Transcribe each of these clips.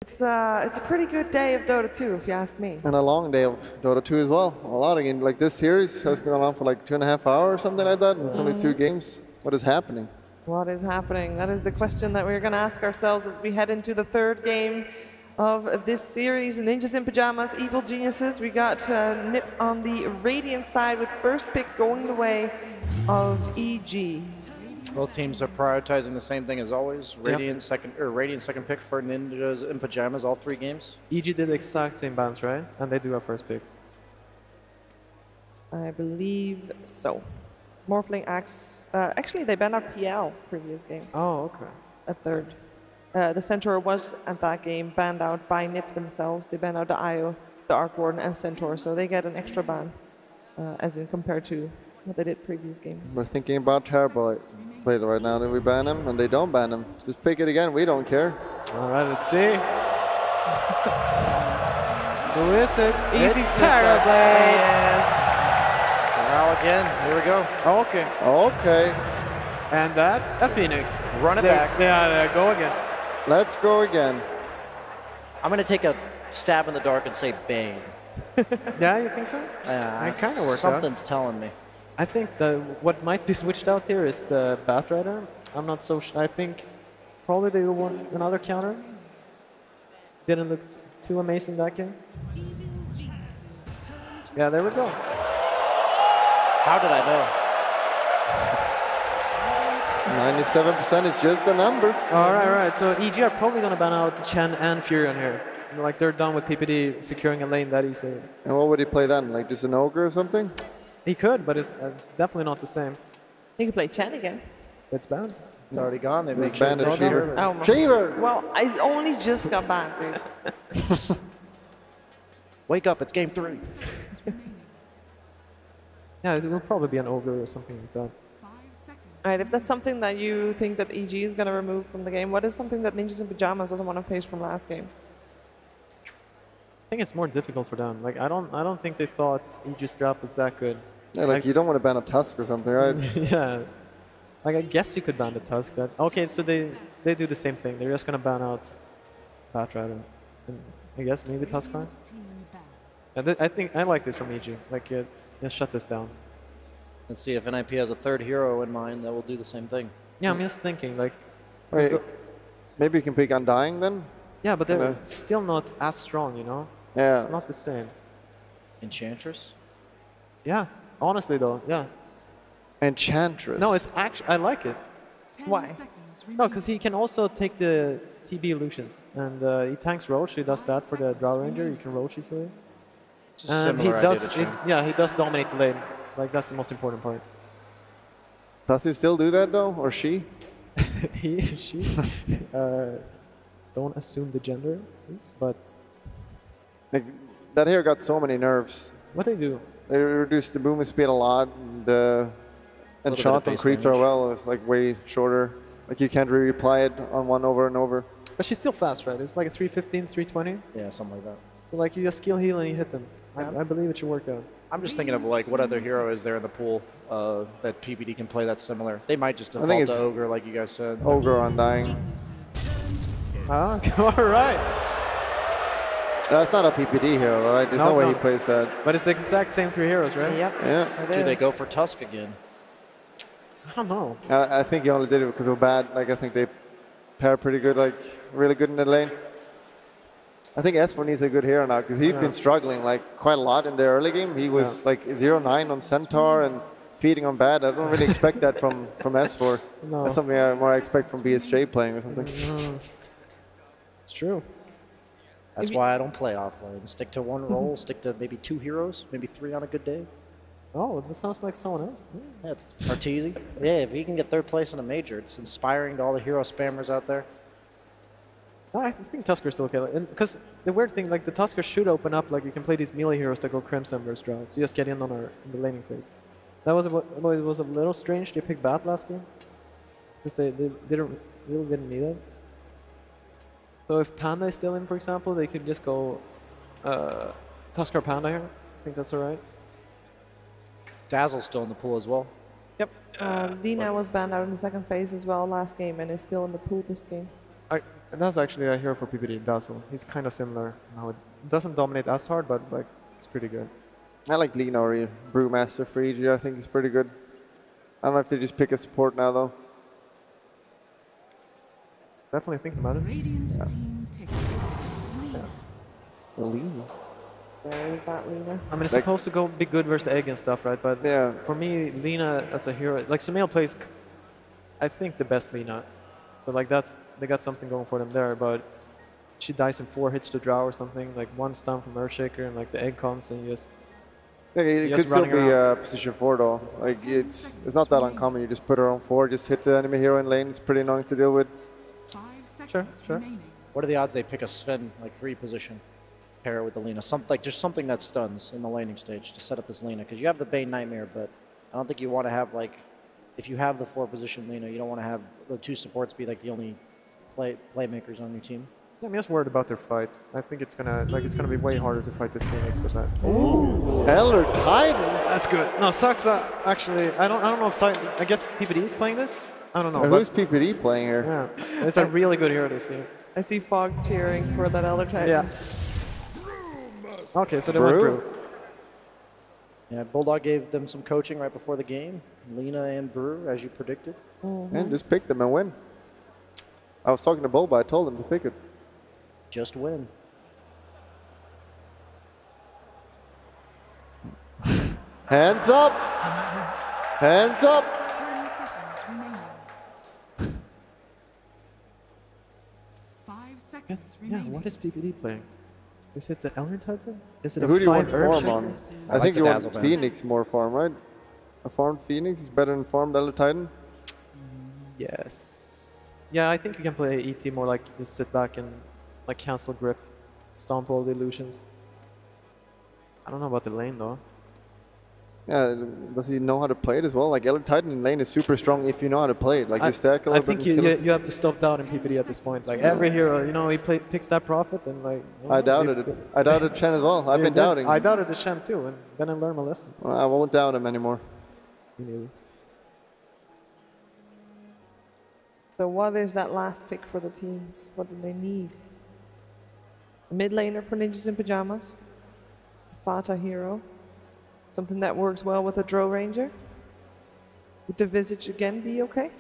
It's a pretty good day of Dota 2, if you ask me. And a long day of Dota 2 as well. A lot of games. Like this series has gone on for like 2.5 hours or something like that, and it's only 2 games. What is happening? What is happening? That is the question that we're going to ask ourselves as we head into the third game of this series. Ninjas in Pajamas, Evil Geniuses. We got NiP on the Radiant side with first pick going the way of EG. Both teams are prioritizing the same thing as always. Radiant second pick for Ninjas in Pajamas, all 3 games. EG did the exact same bounce, right? And they do have first pick. I believe so. Morphling Axe. Actually, they banned out PL previous game. Oh, okay. At third. The Centaur was at that game banned out by NiP themselves. They banned out the IO, the Arc Warden, and Centaur, so they get an extra ban, as in compared to what they did previous game. We're thinking about Terrible Blade right now. Do we ban him? And they don't ban him. Just pick it again. We don't care. All right, let's see. Who is it? Easy Terrorblade. Yes. Now again, here we go. Okay. Okay. And that's a Phoenix. Run it back. Yeah, go again. Let's go again. I'm going to take a stab in the dark and say Bane. Yeah, you think so? I kind of works out. Something's telling me. I think what might be switched out here is the Batrider. I'm not so sure. I think probably they will want another counter. Didn't look too amazing that game. Yeah, there we go. How did I know? 97% is just a number. All right. So EG are probably going to ban out Chen and Furion here. Like they're done with PPD securing a lane that easily. And what would he play then? Like just an ogre or something? He could, but it's definitely not the same. You can play Chen again. It's banned. It's already gone. They It's banned at Cheever. Oh, Cheever! well, I only just got back, dude. Wake up, it's game 3. Yeah, it will probably be an ogre or something like that. All right, if that's something that you think that EG is going to remove from the game, what is something that Ninjas in Pajamas doesn't want to face from last game? I think it's more difficult for them. Like I don't think they thought EG's drop was that good. Yeah, like you don't want to ban a Tusk or something, right? Yeah. Like I guess you could ban the Tusk. Okay, so they do the same thing. They're just gonna ban out Batrider. And I guess maybe Tusk Clan. And I think I like this from EG. Like just shut this down. Let's see if NiP has a third hero in mind that will do the same thing. Yeah, I'm just thinking like. Wait, maybe you can pick Undying then? Yeah, but they're still not as strong, you know? Yeah. It's not the same. Enchantress? Yeah, honestly though, yeah. Enchantress. No, it's actually, I like it. Why? No, because he can also take the TB illusions. And he tanks Roach, he does that for the Drow Ranger, you can Roach easily. And he does, he does dominate the lane. Like, that's the most important part. Does he still do that though, or she? He, she. Don't assume the gender, please, but... Like, that hero got so many nerfs. What they do? They reduced the movement speed a lot. The enchant on creeps are well. It's like way shorter. Like you can't really reapply it on one over and over. But she's still fast, right? It's like a 315, 320. Yeah, something like that. So like you just skill heal and you hit them. I believe it should work out. I'm just thinking of like what other hero is there in the pool that PPD can play that's similar. They might just default to Ogre, like you guys said. Ogre Undying. Ah, all right. That's not a PPD hero, right? There's no way he plays that. But it's the exact same 3 heroes, right? Yep. Yeah. Do they go for Tusk again? I don't know. I think he only did it because of bad. Like I think they pair pretty good, like really good in the lane. I think S4 needs a good hero now because he'd been struggling like quite a lot in the early game. He was like 0-9 on Centaur and feeding on bad. I don't really expect that from S4. No. That's something I more expect from BSJ playing or something. It's true. That's why I don't play offlane. Stick to one role, stick to maybe 2 heroes, maybe 3 on a good day. Oh, this sounds like someone else. Yeah, Arteezy. Yeah, if he can get 3rd place in a major, it's inspiring to all the hero spammers out there. No, I think Tusker's still okay. Because the weird thing, like the Tusker should open up, like you can play these melee heroes that go Crimson versus Drow. So you just get in on the laning phase. That was it was a little strange they picked Bat last game. Because they really didn't need it. So if Panda is still in, for example, they could just go Tusker Panda here. I think that's alright. Dazzle's still in the pool as well. Yep. Dina was banned out in the 2nd phase as well last game and is still in the pool this game. And that's actually a hero for PPD, Dazzle. He's kind of similar. Now it doesn't dominate as hard, but like it's pretty good. I like Lina or Brewmaster for EG. I think he's pretty good. I don't know if they just pick a support now though. Definitely thinking about it. Radiant team pick. Lina. Lina. There is that Lina. I mean, it's Like- supposed to go be good versus the egg and stuff, right? But Yeah. for me, Lina as a hero, like Sumail plays, I think the best Lina. So like they got something going for them there. But she dies in 4 hits to draw or something, like 1 stun from Earthshaker, and like the egg comes and you just Yeah, it Just could still running be position 4 though. Like it's not that uncommon. You just put her on 4, just hit the enemy hero in lane. It's pretty annoying to deal with. 5 seconds sure. remaining. What are the odds they pick a Sven, like 3 position, pair it with the Lina? Like just something that stuns in the laning stage to set up this Lina. Because you have the Bane Nightmare, but I don't think you want to have like, if you have the 4 position Lina, you don't want to have the 2 supports be like the only playmakers on your team. Yeah, I'm just worried about their fight. I think it's gonna be way harder to fight this Phoenix with that. Heller Titan. That's good. No, Saxa actually. I don't know if I guess PPD is playing this. I don't know. Who's PPD playing here? Yeah, it's a really good hero this game. I see Fog cheering for that Elder Titan. Yeah. Okay, so they went Brew? Brew. Yeah, Bulldog gave them some coaching right before the game. Lina and Brew, as you predicted. And just pick them and win. I was talking to Bulba. I told him to pick it. Just win. Hands up! Hands up! 10 seconds remaining. 5 seconds Yeah, remaining. what is PPD playing? Is it the Elder Titan? Is it a Who do you want 5 farm Earthshaker? on? I like think the you want Dazzle ban. Phoenix more farm, right? A farmed Phoenix is better than farmed Elder Titan? Yes. Yeah, I think you can play ET more like just sit back and like cancel grip, stomp all the illusions. I don't know about the lane though. Yeah, does he know how to play it as well? Like Elder Titan in lane is super strong if you know how to play it. Like you stack a I little think bit and kill him. you have to stop doubting PPD at this point. Like every hero, you know, he picks that profit and like. you I know, doubted it. I doubted Chen as well. I've Yeah, been that- doubting. I doubted the Shen too, and then I learned my lesson. Well, I won't doubt him anymore. Me neither. So what is that last pick for the teams? What do they need? A mid laner for Ninjas in Pajamas. A Fata hero. Something that works well with a Drow Ranger. Would the Visage again be okay?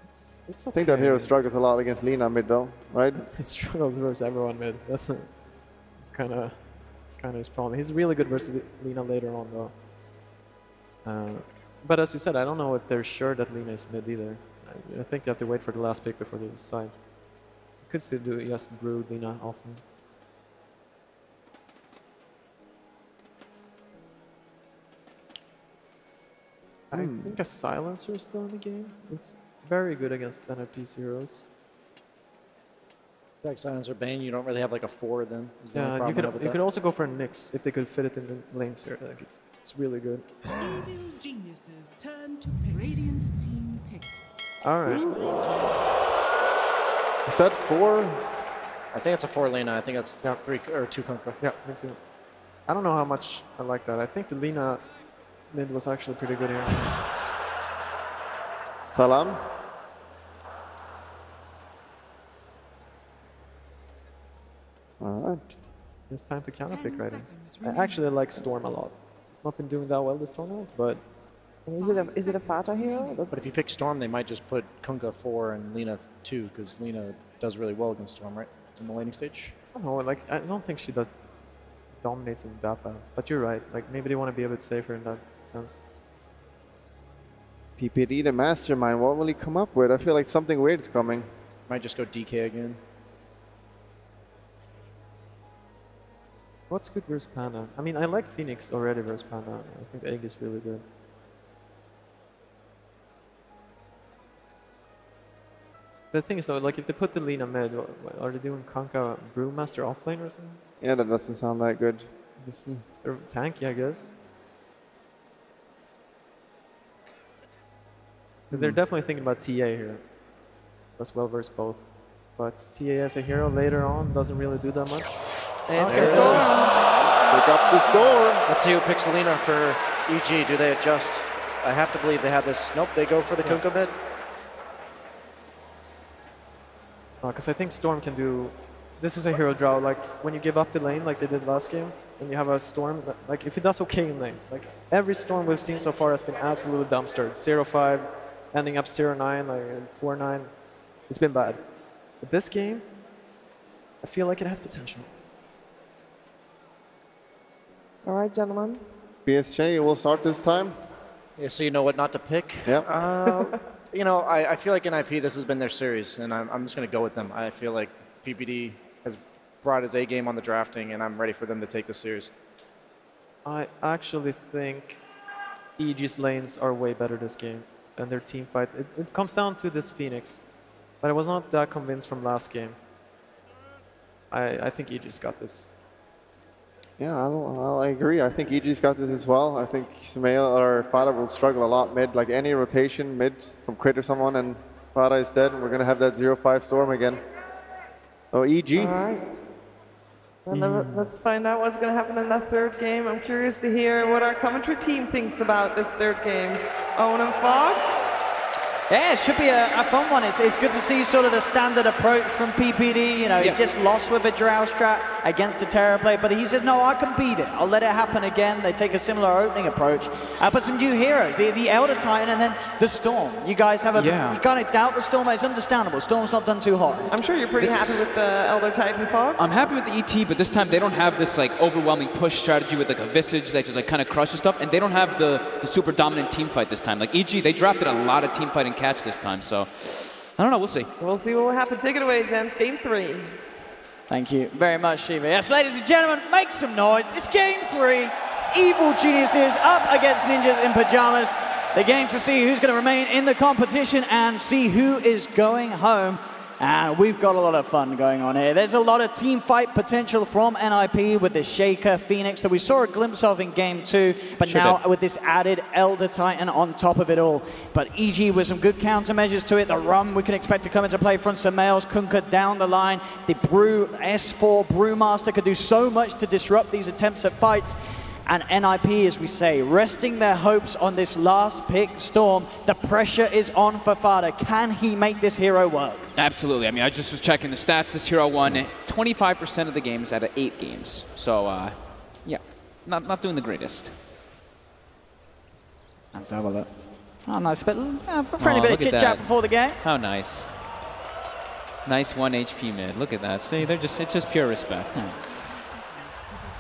It's I okay. think that hero struggles a lot against Lina mid though, right? He struggles versus everyone mid. It's kind of his problem. He's really good versus Lina later on though. But as you said, I don't know if they're sure that Lina is mid either. I think they have to wait for the last pick before they decide. Could still do just Brew Lina often. I think a Silencer is still in the game. It's very good against NiP heroes. Like Silencer Bane, you don't really have like a 4 then. Is the only Yeah, problem I have with you that. could also go for a Nyx if they could fit it in the lanes here. Like it's really good. Evil geniuses turn to pick. Radiant team pick. All right. Is that 4? I think it's a 4 Lina. I think that's Yeah. 3 or 2 Kunkka. Yeah, me too. I don't know how much I like that. I think the Lina mid was actually pretty good here. Salam? Alright. It's time to counter 10 pick right now. seconds I remaining. actually like Storm a lot. It's not been doing that well this tournament, but And is it a Fata hero? But if you pick Storm, they might just put Kunkka 4 and Lina 2, because Lina does really well against Storm, right? In the laning stage. I don't know. Like I don't think she does dominates in that bad. But you're right. Like maybe they want to be a bit safer in that sense. PPD, the mastermind, what will he come up with? I feel like something weird is coming. Might just go DK again. What's good versus Panda? I mean, I like Phoenix already versus Panda. I think Egg is really good. The thing is though, like if they put the Lina mid, are they doing Kunkka Brewmaster offlane or something? Yeah, that doesn't sound that good. They're tanky, I guess. Because they're definitely thinking about TA here. That's well versed both. But TA as a hero later on doesn't really do that much. And There it Storm. Pick up the storm! Let's see who picks Lina for EG. Do they adjust? I have to believe they have this. Nope, they go for the Kunkka mid. Because I think Storm can do... This is a hero draw, like when you give up the lane like they did last game, and you have a Storm, like if it does okay in lane, like every Storm we've seen so far has been absolutely dumpstered. 0-5, ending up 0-9, like 4-9. It's been bad. But this game, I feel like it has potential. All right, gentlemen. BSJ will start this time. Yeah, so you know what not to pick? Yeah. You know, I feel like NiP, this has been their series, and I'm just going to go with them. I feel like PPD has brought his A game on the drafting, and I'm ready for them to take the series. I actually think EG's lanes are way better this game, and their team fight. It comes down to this Phoenix, but I was not that convinced from last game. I think EG's got this. Yeah, I agree. I think EG's got this as well. I think Sumail or Fada will struggle a lot mid. Like any rotation mid from Crit or someone, and Fada is dead, and we're going to have that 0-5 Storm again. Oh, EG. All right. Well, let's find out what's going to happen in that third game. I'm curious to hear what our commentary team thinks about this third game. Owen and Fog? Yeah, it should be a fun one. It's good to see sort of the standard approach from PPD. You know, he's just lost with a Drow strat against a Terra play, but he says, no, I can beat it. I'll let it happen again. They take a similar opening approach. But some new heroes, the Elder Titan and then the Storm. You guys have you kind of doubt the Storm, but it's understandable. Storm's not done too hot. I'm sure you're pretty happy with the Elder Titan, Fog. I'm happy with the ET, but this time they don't have this like overwhelming push strategy with like a Visage that just like kind of crushes stuff, and they don't have the super dominant team fight this time. Like EG, they drafted a lot of team fight and catch this time, so I don't know, we'll see. We'll see what will happen. Take it away, gents. Game 3. Thank you very much, Shiva. Yes, ladies and gentlemen, make some noise. It's game 3. Evil Geniuses up against Ninjas in Pajamas. The game to see who's going to remain in the competition and see who is going home. And we've got a lot of fun going on here. There's a lot of team fight potential from NiP with the Shaker Phoenix that we saw a glimpse of in game 2, but now with this added Elder Titan on top of it all. But EG with some good countermeasures to it. The Rum we can expect to come into play from Sumail's Kunkka down the line. The Brew S4 Brewmaster could do so much to disrupt these attempts at fights. And NiP, as we say, resting their hopes on this last pick, Storm. The pressure is on for Fada. Can he make this hero work? Absolutely. I mean, I just was checking the stats. This hero won 25% of the games out of 8 games. So, yeah, not doing the greatest. Let's have a look. Oh, nice bit, friendly bit of chit-chat before the game. How nice. Nice 1 HP mid. Look at that. See, it's just pure respect.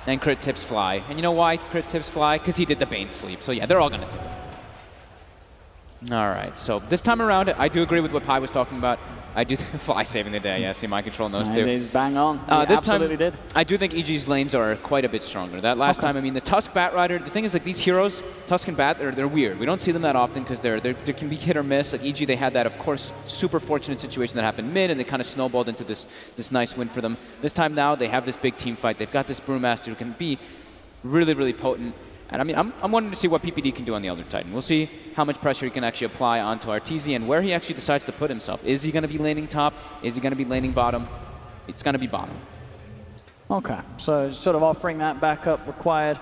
And crit tips fly. And you know why crit tips fly? Because he did the Bane sleep. So yeah, they're all going to tip it. All right, so this time around, I do agree with what Pi was talking about. I do Fly saving the day. Yeah, see, my control knows too. He's bang on. This absolutely time, did. I do think EG's lanes are quite a bit stronger. That last time, I mean, the Tusk Bat Rider, the thing is, like, these heroes, Tusk and Bat, they're weird. We don't see them that often because they can be hit or miss. Like, EG, they had that, of course, super fortunate situation that happened mid, and they kind of snowballed into this nice win for them. This time now, they have this big team fight. They've got this Brewmaster who can be really, really potent. And I mean, I'm wanting to see what PPD can do on the Elder Titan. We'll see how much pressure he can actually apply onto Arteezy and where he actually decides to put himself. Is he going to be laning top? Is he going to be laning bottom? It's going to be bottom. Okay, so sort of offering that backup required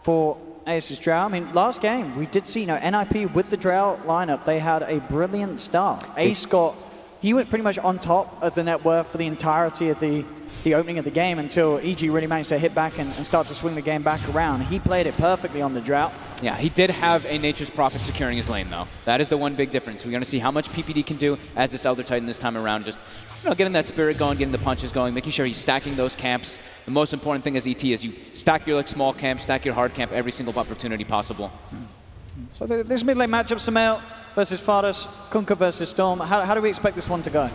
for Ace's Drow. I mean, last game, we did see, NiP with the Drow lineup, they had a brilliant start. Ace he was pretty much on top of the net worth for the entirety of the opening of the game until EG really managed to hit back and start to swing the game back around. He played it perfectly on the Drought. Yeah, he did have a Nature's Prophet securing his lane, though. That is the one big difference. We're going to see how much PPD can do as this Elder Titan this time around. Just getting that spirit going, getting the punches going, making sure he's stacking those camps. The most important thing as ET is you stack your small camp, stack your hard camp every single opportunity possible. So this mid lane matchup, Sumail versus Fadas, Kunkka versus Storm. How do we expect this one to go?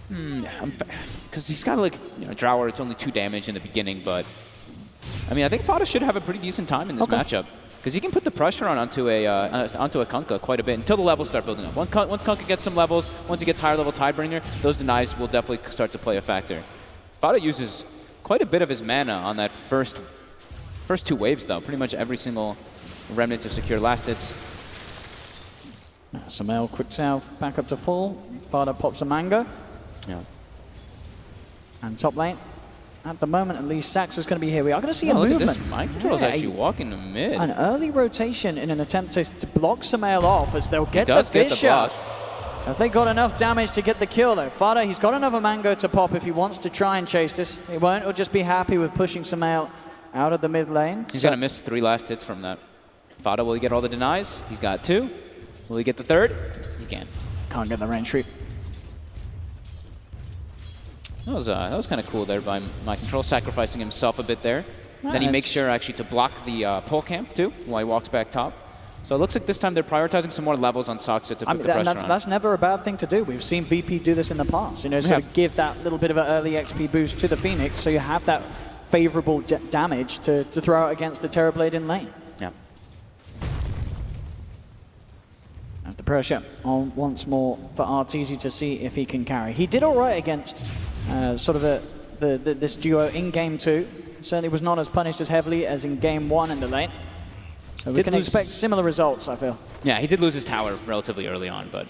Because he's got Drower, it's only 2 damage in the beginning, but I mean, I think Fada should have a pretty decent time in this matchup because he can put the pressure onto a Kunkka quite a bit until the levels start building up. Once Kunkka gets some levels, once he gets higher level Tidebringer, those denies will definitely start to play a factor. Fada uses quite a bit of his mana on that first 2 waves, though. Pretty much every single remnant to secure last hits. Sumail quick save back up to full. Fada pops a mango. Yeah. And top lane, at the moment at least, Sax is going to be here. We are going to see a movement. Look at this. Mind Control is actually walking the mid. An early rotation in an attempt to block Sumail off as they'll get the Fissure. Have they got enough damage to get the kill, though? Fada, he's got another mango to pop if he wants to try and chase this. He won't. He'll just be happy with pushing Sumail out of the mid lane. He's going to miss 3 last hits from that. Fada, will he get all the denies? He's got 2. Will he get the 3rd? He can. Can't get the range sweep. That was kind of cool there by My Control, sacrificing himself a bit there. Then he makes sure actually to block the pole camp too while he walks back top. So it looks like this time they're prioritizing some more levels on Soxa to put the pressure on. That's never a bad thing to do. We've seen VP do this in the past. You know, sort of give that little bit of an early XP boost to the Phoenix, so you have that favorable damage to throw out against the Terrorblade in lane. Yeah. As the pressure on once more for Arteezy to see if he can carry. He did all right against sort of this duo in game 2. Certainly was not as punished as heavily as in game 1 in the lane. So we can expect similar results, I feel. Yeah, he did lose his tower relatively early on, but...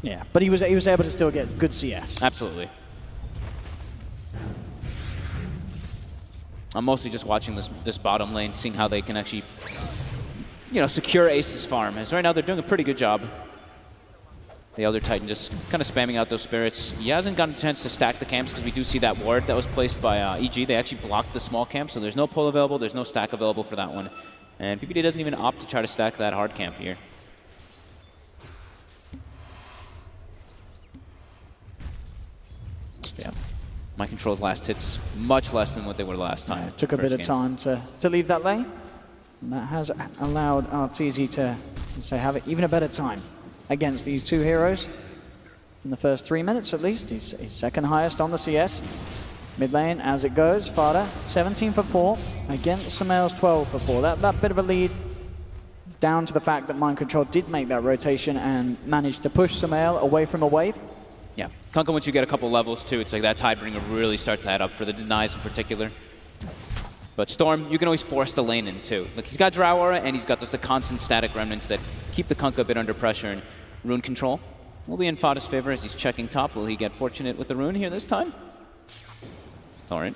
Yeah, but he was able to still get good CS. Absolutely. I'm mostly just watching this bottom lane, seeing how they can actually, you know, secure Ace's farm. As right now, they're doing a pretty good job. The Elder Titan just kind of spamming out those spirits. He hasn't gotten a chance to stack the camps because we do see that ward that was placed by EG. They actually blocked the small camp, so there's no pull available, there's no stack available for that one. And PPD doesn't even opt to try to stack that hard camp here. Yeah. My Control's last hits much less than what they were last time. Yeah, it took a bit of time to leave that lane. And that has allowed Arteezy to have even a better time against these 2 heroes. In the first 3 minutes at least, he's second highest on the CS. Mid lane as it goes, Fada 17 for 4 against Sumail's 12 for 4. That bit of a lead down to the fact that Mind Control did make that rotation and managed to push Sumail away from a wave. Yeah, Kunkka, once you get a couple levels too, it's like that Tidebringer really starts to add up for the denies in particular. But Storm, you can always force the lane in too. Like he's got Drow Aura and he's got just the constant static remnants that keep the Kunkka a bit under pressure, and Rune Control will be in Fada's favor as he's checking top. Will he get fortunate with the Rune here this time? All right.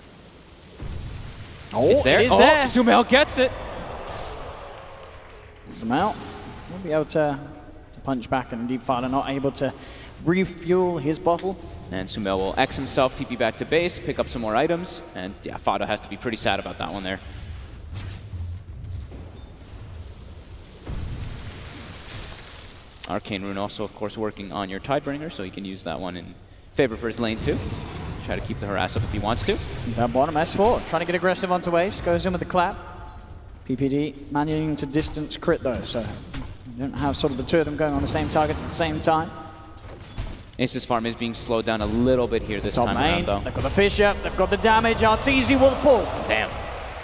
Oh, it's there. It is there. Sumail gets it. Sumail will be able to punch back, and indeed Fada not able to refuel his bottle. And Sumail will X himself, TP back to base, pick up some more items, and yeah, Fada has to be pretty sad about that one there. Arcane Rune also, of course, working on your Tidebringer, so he can use that one in favor for his lane too. Try to keep the harass up if he wants to. Down bottom, S4 trying to get aggressive onto Ace, goes in with the clap. PPD managing to distance crit though, so you don't have sort of the 2 of them going on the same target at the same time. Ace's farm is being slowed down a little bit here this time around though. They've got the fish up, they've got the damage, Arteezy will fall. Damn.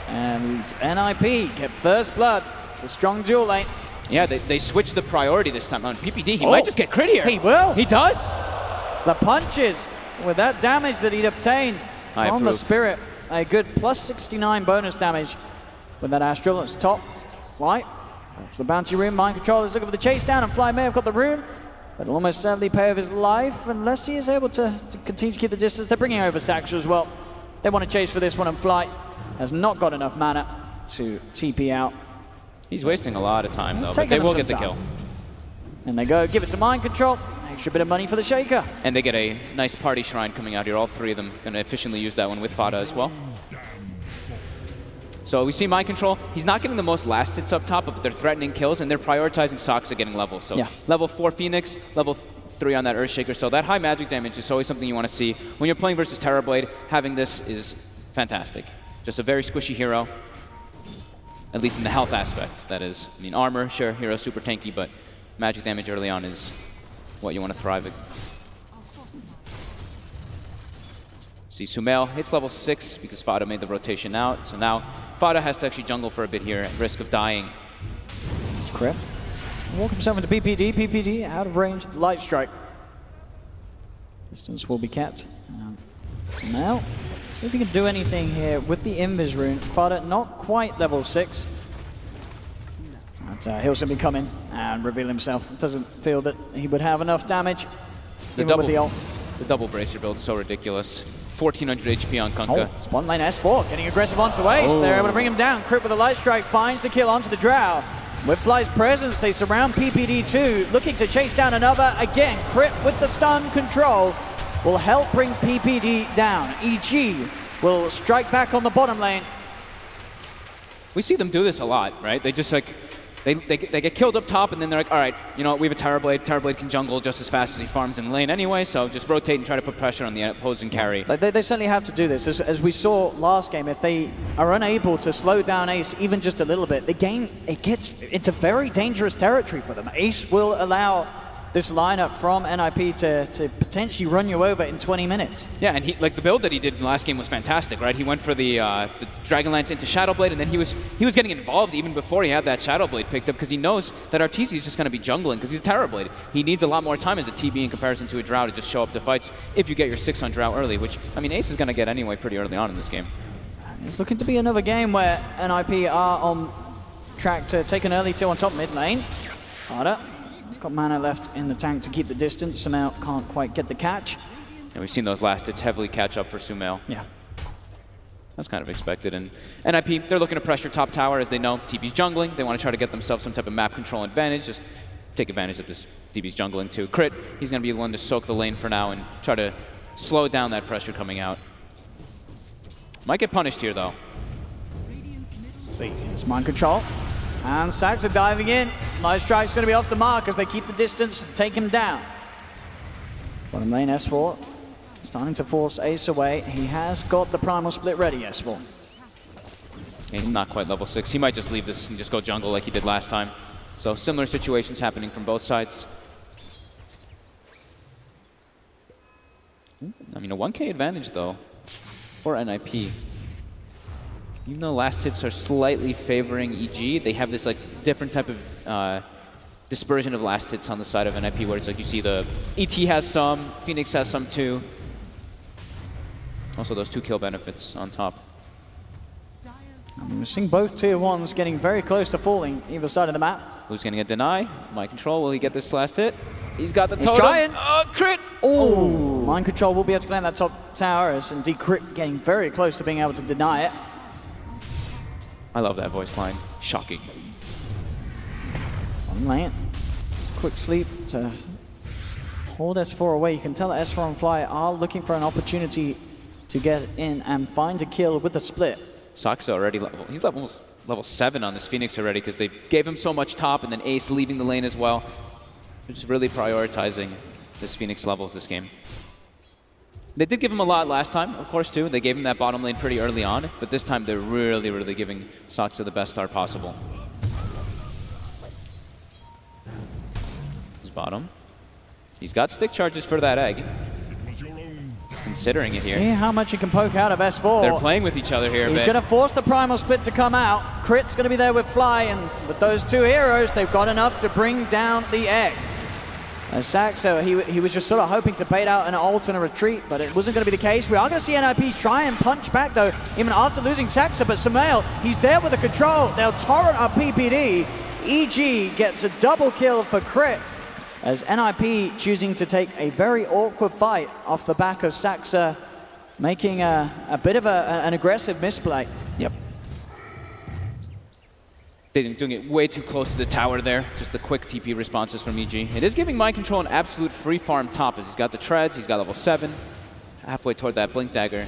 And NiP get first blood. It's a strong duel lane. Yeah, they switched the priority this time on PPD. He might just get crit here. He will. He does. The punches with that damage that he'd obtained from the Spirit. A good plus 69 bonus damage with that Astral. It's top. Flight. That's the bounty rune. Mind Control is looking for the chase down, and Fly may have got the rune, but will almost certainly pay with his life unless he is able to continue to keep the distance. They're bringing over Saxo as well. They want to chase for this one, and Fly has not got enough mana to TP out. He's wasting a lot of time though, but they will get the kill. And they go, give it to Mind Control. Extra bit of money for the Shaker. And they get a nice party shrine coming out here. All 3 of them going to efficiently use that one with Fada as well. So we see Mind Control. He's not getting the most last hits up top, but they're threatening kills, and they're prioritizing Soxa getting levels. So yeah. Level 4 Phoenix, level 3 on that Earthshaker. So that high magic damage is always something you want to see. When you're playing versus Terrorblade, having this is fantastic. Just a very squishy hero, at least in the health aspect, that is. I mean, armor, sure, hero super tanky, but magic damage early on is what you want to thrive at. See, Sumail hits level 6 because Fada made the rotation out. So now Fada has to actually jungle for a bit here at risk of dying. It's crap. Walk himself into PPD. PPD out of range. Light strike. Distance will be kept. Sumail, see if he can do anything here with the Invis rune. Fada not quite level 6. But he'll simply come in and reveal himself. Doesn't feel that he would have enough damage. The double bracer build is so ridiculous. 1400 HP on Kunkka. Oh, spawn lane S4 getting aggressive onto Ace. They're able to bring him down. Crit with a light strike finds the kill onto the Drow. With Fly's presence, they surround PPD2, looking to chase down another. Again, Crit with the stun control will help bring PPD down. EG will strike back on the bottom lane. We see them do this a lot, right? They just like, they get killed up top, and then they're like, all right, you know what, we have a Tower Blade. Tower Blade can jungle just as fast as he farms in lane anyway, so just rotate and try to put pressure on the opposing carry. They certainly have to do this. As we saw last game, if they are unable to slow down Ace even just a little bit, the game, it gets into very dangerous territory for them. Ace will allow this lineup from NiP to potentially run you over in 20 minutes. Yeah, and he, like the build that he did in the last game was fantastic, right? He went for the Dragonlance into Shadowblade, and then he was getting involved even before he had that Shadowblade picked up, because he knows that Arteezy is just going to be jungling because he's a Tower Blade. He needs a lot more time as a TB in comparison to a Drow to just show up to fights if you get your 6 on Drow early, which, I mean, Ace is going to get anyway pretty early on in this game. It's looking to be another game where NiP are on track to take an early 2 on top mid lane. Harder. He's got mana left in the tank to keep the distance. Sumail can't quite get the catch. And we've seen those last hits heavily catch up for Sumail. Yeah. That's kind of expected. And NiP, they're looking to pressure top tower as they know TB's jungling. They want to try to get themselves some type of map control advantage. Just take advantage that this DB's jungling too. Crit, he's going to be the one to soak the lane for now and try to slow down that pressure coming out. Might get punished here though. See, it's mind control. And Saxa diving in. Nice strike's going to be off the mark as they keep the distance and take him down. Bottom lane, S4 starting to force Ace away. He has got the primal split ready, S4. He's not quite level 6. He might just leave this and just go jungle like he did last time. So similar situations happening from both sides. I mean, a 1K advantage though for NiP. Even though last hits are slightly favoring EG, they have this like different type of dispersion of last hits on the side of NiP, where it's like you see the ET has some, Phoenix has some too. Also those 2 kill benefits on top. We're seeing both tier 1s getting very close to falling either side of the map. Who's going to get deny? Mind control, will he get this last hit? He's got the totem. He's trying. Crit! Oh, mind control will be able to claim that top tower, as indeed Crit getting very close to being able to deny it. I love that voice line. Shocking. Bottom lane. Quick sleep to hold S4 away. You can tell that S4 and Fly are looking for an opportunity to get in and find a kill with the split. Saxa already he's level 7 on this Phoenix already because they gave him so much top, and then Ace leaving the lane as well. They're just really prioritizing this Phoenix levels this game. They did give him a lot last time, of course, too. They gave him that bottom lane pretty early on, but this time they're really, really giving Saxa the best start possible. He's bottom. He's got stick charges for that egg. He's considering it here. See how much he can poke out of S4. They're playing with each other here. He's going to force the primal split to come out. Crit's going to be there with Fly, and with those 2 heroes, they've got enough to bring down the egg. As Saxo, he was just sort of hoping to bait out an ult and a retreat, but it wasn't going to be the case. We are going to see NiP try and punch back, though, even after losing Saxo. But Sumail, he's there with the control. They'll torrent up PPD. EG gets a double kill for Crit, as NiP choosing to take a very awkward fight off the back of Saxa, making a bit of an aggressive misplay. Yep. They're doing it way too close to the tower there. Just the quick TP responses from EG. It is giving Mind Control an absolute free farm top, as he's got the treads, he's got level 7, halfway toward that Blink Dagger.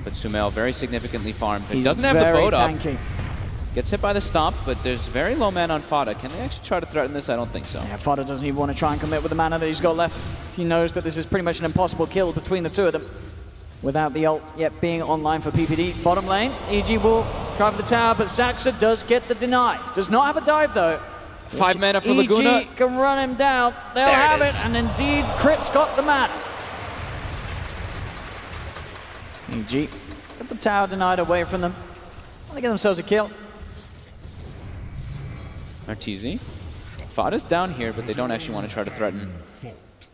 But Sumail very significantly farmed. He doesn't have the boat tanky up. Gets hit by the stomp, but there's very low mana on Fada. Can they actually try to threaten this? I don't think so. Yeah, Fada doesn't even want to try and commit with the mana that he's got left. He knows that this is pretty much an impossible kill between the 2 of them, without the ult yet being online for PPD. Bottom lane, EG will try for the tower, but Saxa does get the deny. Does not have a dive, though. 5 mana for Laguna. EG can run him down. They'll have it, and indeed, Crit's got the mana. EG get the tower denied away from them. They get themselves a kill. Arteezy. Fada's down here, but they don't actually want to try to threaten.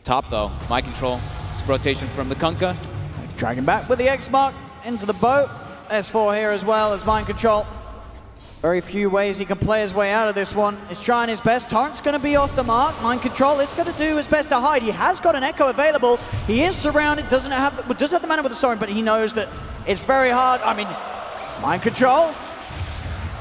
Top, though. Mind Control. Rotation from the Kunkka. Dragging back with the X mark into the boat. S4 here as well as Mind Control. Very few ways he can play his way out of this one. He's trying his best. Torrent's going to be off the mark. Mind Control is going to do his best to hide. He has got an Echo available. He is surrounded. Does have the mana with the Sorin, but he knows that it's very hard. I mean, Mind Control.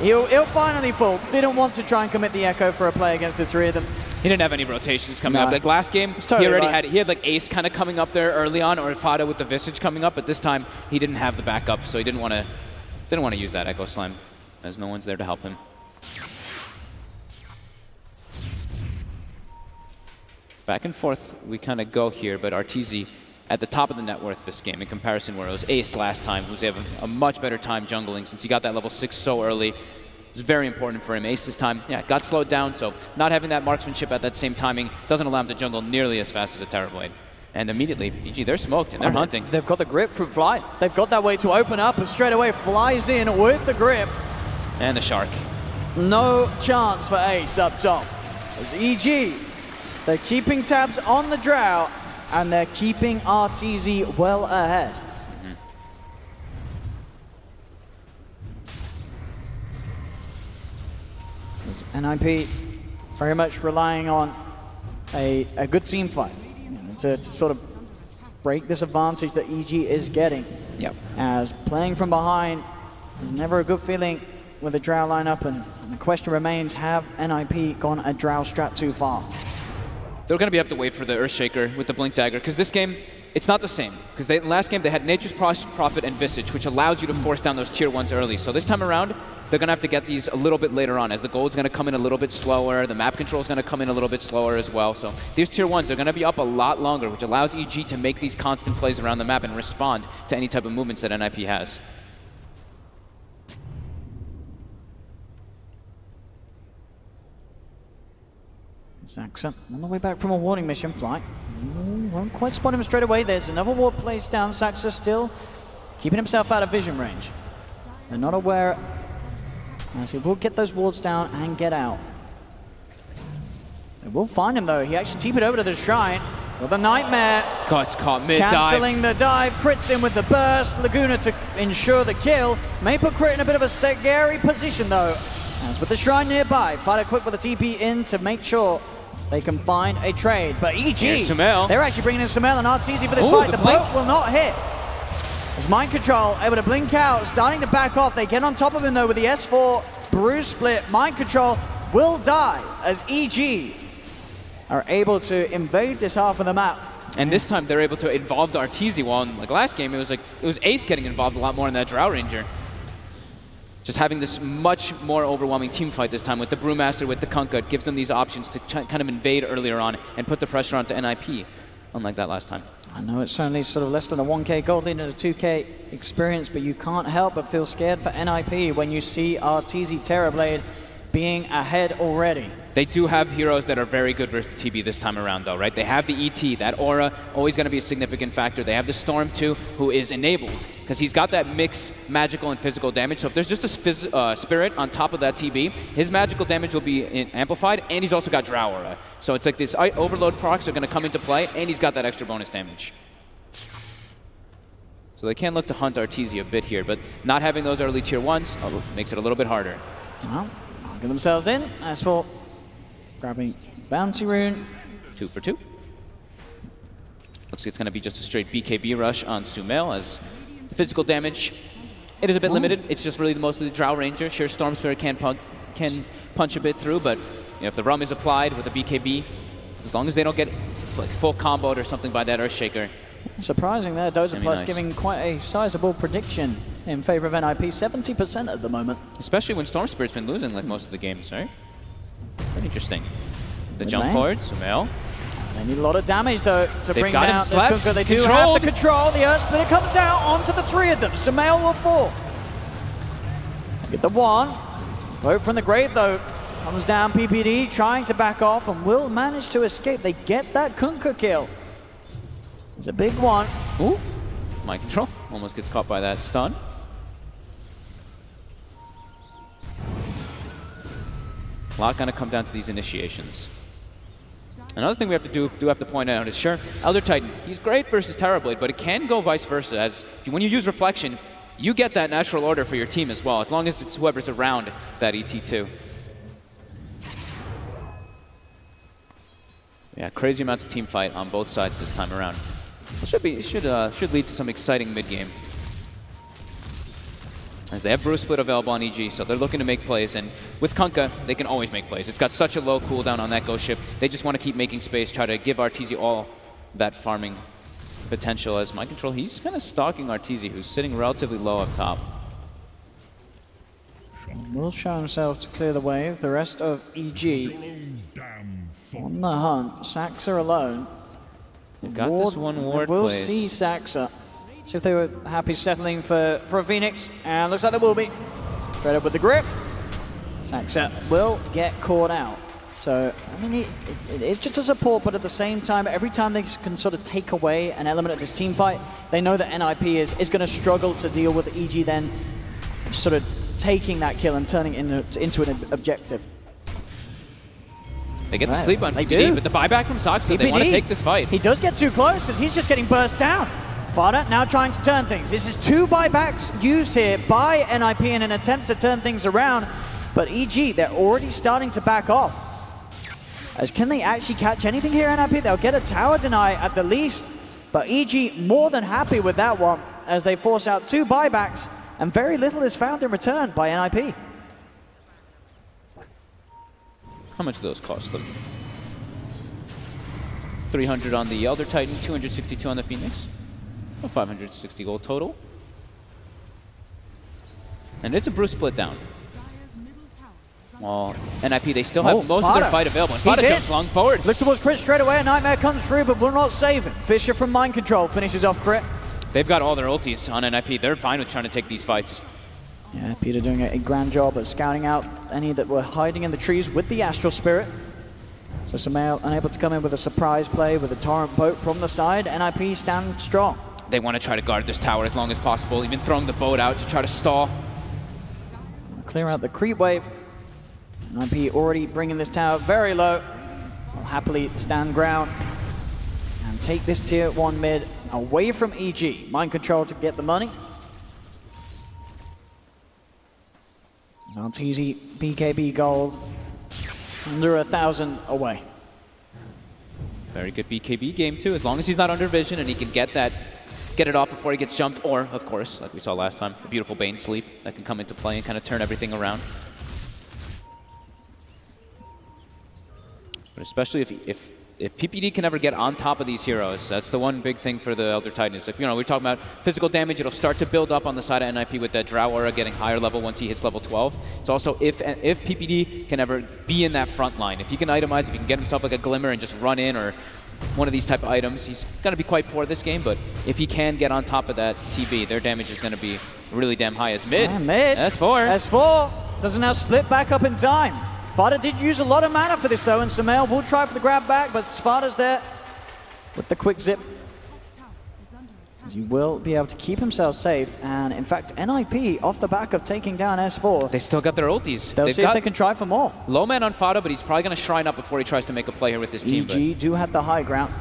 He'll finally fall. Didn't want to try and commit the Echo for a play against the three of them. He didn't have any rotations coming up. Like last game, totally he already had like Ace kind of coming up there early on, or Fada with the Visage coming up, but this time he didn't have the backup, so he didn't want to use that Echo Slam, as no one's there to help him. Back and forth we kind of go here, but Arteezy at the top of the net worth this game in comparison where it was Ace last time, who's having a much better time jungling since he got that level 6 so early. It's very important for him. Ace this time, yeah, got slowed down, so not having that marksmanship at that same timing doesn't allow him to jungle nearly as fast as a Terrorblade. And immediately, EG, they're smoked and they're hunting. They've got the grip from Fly. They've got that way to open up, and straight away flies in with the grip. And the Shark. No chance for Ace up top. As EG, they're keeping tabs on the Drow, and they're keeping Arteezy well ahead. As NiP very much relying on a good team fight, you know, to sort of break this advantage that EG is getting. Yep. As playing from behind is never a good feeling with a Drow lineup, and the question remains, have NiP gone a Drow strat too far? They're going to have to wait for the Earthshaker with the Blink Dagger, because this game, it's not the same. Because last game, they had Nature's Prophet and Visage, which allows you to force down those tier 1s early. So this time around, they're going to have to get these a little bit later on, as the gold's going to come in a little bit slower, the map control is going to come in a little bit slower as well. So these tier 1s are going to be up a lot longer, which allows EG to make these constant plays around the map and respond to any type of movements that NiP has. Saxon on the way back from a warning mission. Fly won't quite spot him straight away. There's another ward placed down. Saxa still keeping himself out of vision range. They're not aware, as he will get those wards down and get out. They will find him though. He actually TP'd over to the shrine with a Nightmare. God's caught mid-dive. Cancelling the dive, crits in with the burst. Laguna to ensure the kill. May put Crit in a bit of a scary position though. As with the shrine nearby, Fighter quick with a TP in to make sure they can find a trade. But EG, they're actually bringing in Sumail and Arteezy for this fight. The blink will not hit. As Mind Control able to blink out, starting to back off. They get on top of him though with the S4 Bruise Split. Mind Control will die as EG are able to invade this half of the map. And this time they're able to involve the Arteezy, while in like last game it was Ace getting involved a lot more in that Drow Ranger. Just having this much more overwhelming team fight this time with the Brewmaster, with the Kunkka, it gives them these options to kind of invade earlier on and put the pressure onto NiP, unlike that last time. I know it's only sort of less than a 1k gold lead and a 2k experience, but you can't help but feel scared for NiP when you see Arteezy Terrorblade being ahead already. They do have heroes that are very good versus the TB this time around though, right? They have the ET, that aura, always going to be a significant factor. They have the Storm too, who is enabled, because he's got that mix magical and physical damage. So if there's just a Spirit on top of that TB, his magical damage will be amplified, and he's also got Drow aura. So it's like this overload procs are going to come into play, and he's got that extra bonus damage. So they can look to hunt Arteezy a bit here, but not having those early tier 1s makes it a little bit harder. Well, get themselves in. As for grabbing Bounty Rune. 2 for 2. Looks like it's going to be just a straight BKB rush on Sumail, as physical damage, it is a bit limited. It's just really mostly the Drow Ranger. Sure, Storm Spirit can punch a bit through, but you know, if the Rum is applied with a BKB, as long as they don't get like full comboed or something by that Earthshaker. Surprising there, Dozer Plus nice. giving quite a sizable prediction in favor of NiP, 70% at the moment. Especially when Storm Spirit's been losing like most of the games, right? Very interesting. The jump forward, Sumail. They need a lot of damage though to bring down this slapped. Kunkka. They do have the control. The Earth Splitter comes out onto the three of them. Sumail will fall. Get the one. Vote from the grave though. Comes down PPD, trying to back off, and will manage to escape. They get that Kunkka kill. It's a big one. Ooh, Mind Control. Almost gets caught by that stun. A lot going to come down to these initiations. Another thing we have to point out is, sure, Elder Titan, he's great versus Terrorblade, but it can go vice versa, as when you use Reflection, you get that natural order for your team as well, as long as it's whoever's around that ET2. Yeah, crazy amounts of team fight on both sides this time around. It should lead to some exciting mid-game. as they have Bruce Split available on EG, so they're looking to make plays. And with Kunkka, they can always make plays. It's got such a low cooldown on that Ghost Ship. They just want to keep making space, try to give Arteezy all that farming potential. As Mind Control, he's kind of stalking Arteezy, who's sitting relatively low up top. Will show himself to clear the wave. The rest of EG on the hunt. Saxa alone. They've got this one ward We'll place. see Saxa. See if they were happy settling for a Phoenix. And looks like they will be. Straight up with the grip. Saxa will get caught out. So, I mean, it's just a support, but at the same time, every time they can sort of take away an element of this team fight, they know that NiP is going to struggle to deal with EG then sort of taking that kill and turning it into an objective. They get to sleep on PPD, but the buyback from Saxa, they want to take this fight. He does get too close as he's just getting burst down. Fada now trying to turn things. This is 2 buybacks used here by NiP in an attempt to turn things around, but EG, they're already starting to back off. As can they actually catch anything here, NiP? They'll get a tower deny at the least, but EG more than happy with that one as they force out 2 buybacks, and very little is found in return by NiP. How much do those cost them? 300 on the Elder Titan, 262 on the Phoenix. 560 gold total. And it's a Bruce Split down. Well, NiP, they still have most of their fight available. And Fada jumps long forward. Looks towards Crit straight away. A Nightmare comes through, but will not save him. Fisher from Mind Control finishes off Crit. They've got all their ultis on NiP. They're fine with trying to take these fights. Yeah, Peter doing a grand job of scouting out any that were hiding in the trees with the Astral Spirit. So Sumail unable to come in with a surprise play with a Torrent Boat from the side. NiP stand strong. They want to try to guard this tower as long as possible, even throwing the boat out to try to stall. Clear out the creep wave. NiP already bringing this tower very low. Will happily stand ground and take this tier 1 mid away from EG. Mind Control to get the money. Arteezy, BKB gold, under 1,000 away. Very good BKB game too, as long as he's not under vision and he can get it off before he gets jumped, or, of course, like we saw last time, a beautiful Bane sleep that can come into play and kind of turn everything around. But especially if PPD can ever get on top of these heroes, that's the one big thing for the Elder Titan. Is if, you know, we're talking about physical damage, it'll start to build up on the side of NiP with that Drow Aura getting higher level once he hits level 12. It's also if PPD can ever be in that front line. If he can itemize, if he can get himself like a Glimmer and just run in, or one of these type of items, he's going to be quite poor this game, but if he can get on top of that TB, their damage is going to be really damn high. As mid. Yeah, mid. S4. S4 doesn't now split back up in time. Fada did use a lot of mana for this though, and Sumail will try for the grab back, but Fada's there with the quick zip. As he will be able to keep himself safe, and in fact, NiP, off the back of taking down S4, they still got their ultis. They'll see if they can try for more. Low man on Fada, but he's probably going to shrine up before he tries to make a play here with his team. EG do have the high ground.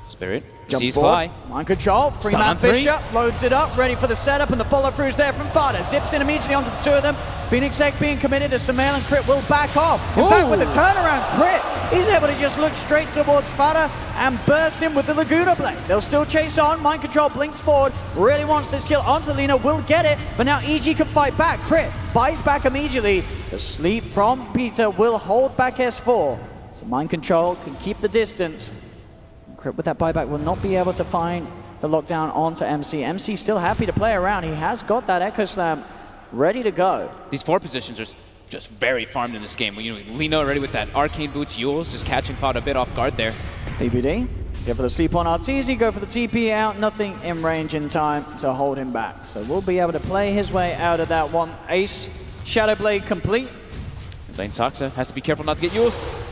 Spirit Jump sees forward. fly. Mind Control, three-man Fisher, loads it up, ready for the setup, and the follow-through's there from Fada. Zips in immediately onto the 2 of them. Phoenix Egg being committed as Sumail and Crit will back off. In fact, with the turnaround, Crit, he's able to just look straight towards Fada and burst him with the Laguna Blade. They'll still chase on. Mind Control blinks forward, really wants this kill onto Lina, will get it, but now EG can fight back. Crit buys back immediately. The sleep from Peter will hold back S4. So Mind Control can keep the distance. Crit with that buyback will not be able to find the lockdown onto MC. MC still happy to play around. He has got that Echo Slam ready to go. These 4 positions are just very farmed in this game. You know, Lina already with that Arcane Boots, Yules, just catching Fada a bit off guard there. PPD, go for the sleep on Arteezy, go for the TP out, nothing in range in time to hold him back. So we'll be able to play his way out of that one. Ace, Shadow Blade complete. Lane Saxa has to be careful not to get Yules.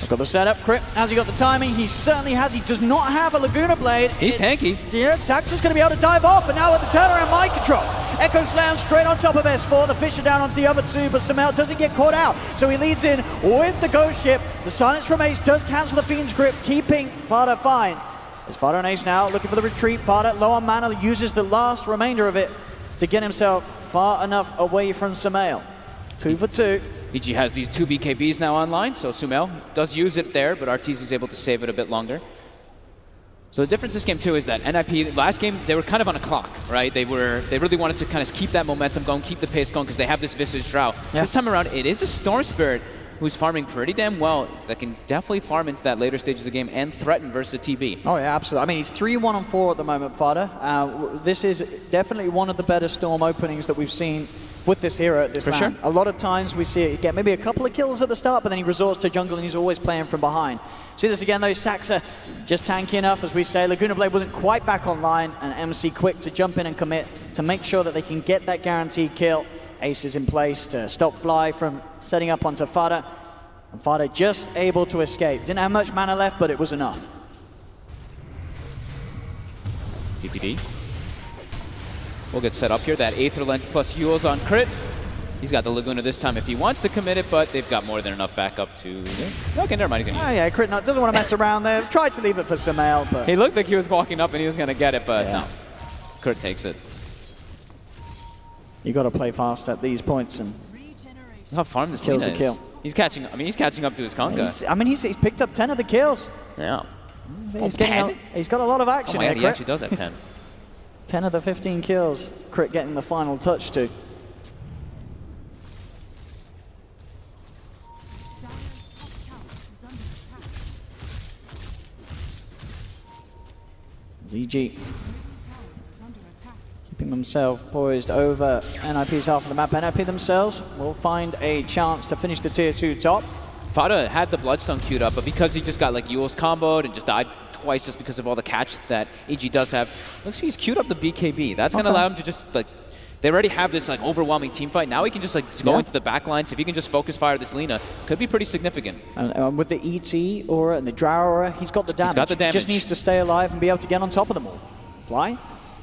I've got the setup. Crit, has he got the timing? He certainly has. He does not have a Laguna Blade. He's tanky. Yeah, Saxa's going to be able to dive off, and now with the turnaround, Mind Control. Echo Slam straight on top of S4. The Fisher down onto the other 2, but Sumail doesn't get caught out. So he leads in with the Ghost Ship. The silence from Ace does cancel the Fiend's grip, keeping Fada fine. There's Fada and Ace now looking for the retreat. Fada, low on mana, uses the last remainder of it to get himself far enough away from Sumail. 2 for 2. EG has these 2 BKBs now online, so Sumail does use it there, but Arteezy is able to save it a bit longer. So the difference this game too is that NiP last game they were kind of on a clock, right? They really wanted to kind of keep that momentum going, keep the pace going because they have this Visage Drow. Yeah. This time around, it is a Storm Spirit who's farming pretty damn well. That can definitely farm into that later stages of the game and threaten versus TB. Oh yeah, absolutely. I mean, he's 3-1-4 at the moment, Fada. This is definitely one of the better Storm openings that we've seen with this hero at this round. A lot of times we see it get maybe a couple of kills at the start, but then he resorts to jungle and he's always playing from behind. See this again though, Saxa just tanky enough, as we say. Laguna Blade wasn't quite back online, and MC quick to jump in and commit to make sure that they can get that guaranteed kill. Ace is in place to stop Fly from setting up onto Fada. And Fada just able to escape. Didn't have much mana left, but it was enough. PPD. We'll get set up here. That Aether Lens plus Yules on crit. He's got the Laguna this time if he wants to commit it, but they've got more than enough backup to... Okay, never mind. He's gonna yeah, crit doesn't want to mess around there. Tried to leave it for Sumail, but... He looked like he was walking up and he was going to get it, but no. Crit takes it. You got to play fast at these points and... How farm this kills Lina a kill. Is. He's catching. I mean, he's catching up to his Conga. He's picked up 10 of the kills. Yeah. He's got a lot of action. Oh my God, he actually does have 10. 10 of the 15 kills. Crit getting the final touch too. ZG keeping himself poised over NiP's half of the map. NiP themselves will find a chance to finish the tier 2 top. Fada had the Bloodstone queued up, but because he just got like Yules comboed and just died twice just because of all the catch that EG does have, looks like he's queued up the BKB. That's going to allow him to just like, they already have this like overwhelming team fight. Now he can just like go into the back lines. If he can just focus fire this Lina, could be pretty significant. And with the ET aura and the Drow aura, he's got the damage. He's got the damage. He just needs to stay alive and be able to get on top of them all. Fly.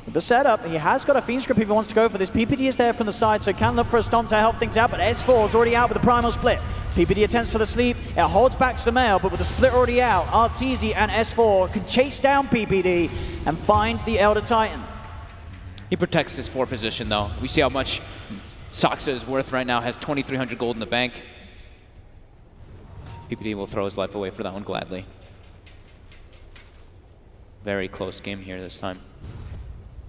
With the setup, he has got a Fiend Script if he wants to go for this. PPD is there from the side, so can look for a Stomp to help things out, but S4 is already out with the Primal Split. PPD attempts for the sleep, it holds back Sumail, but with the split already out, Arteezy and S4 can chase down PPD and find the Elder Titan. He protects his 4 position though. We see how much Saxa is worth right now, has 2,300 gold in the bank. PPD will throw his life away for that one gladly. Very close game here this time.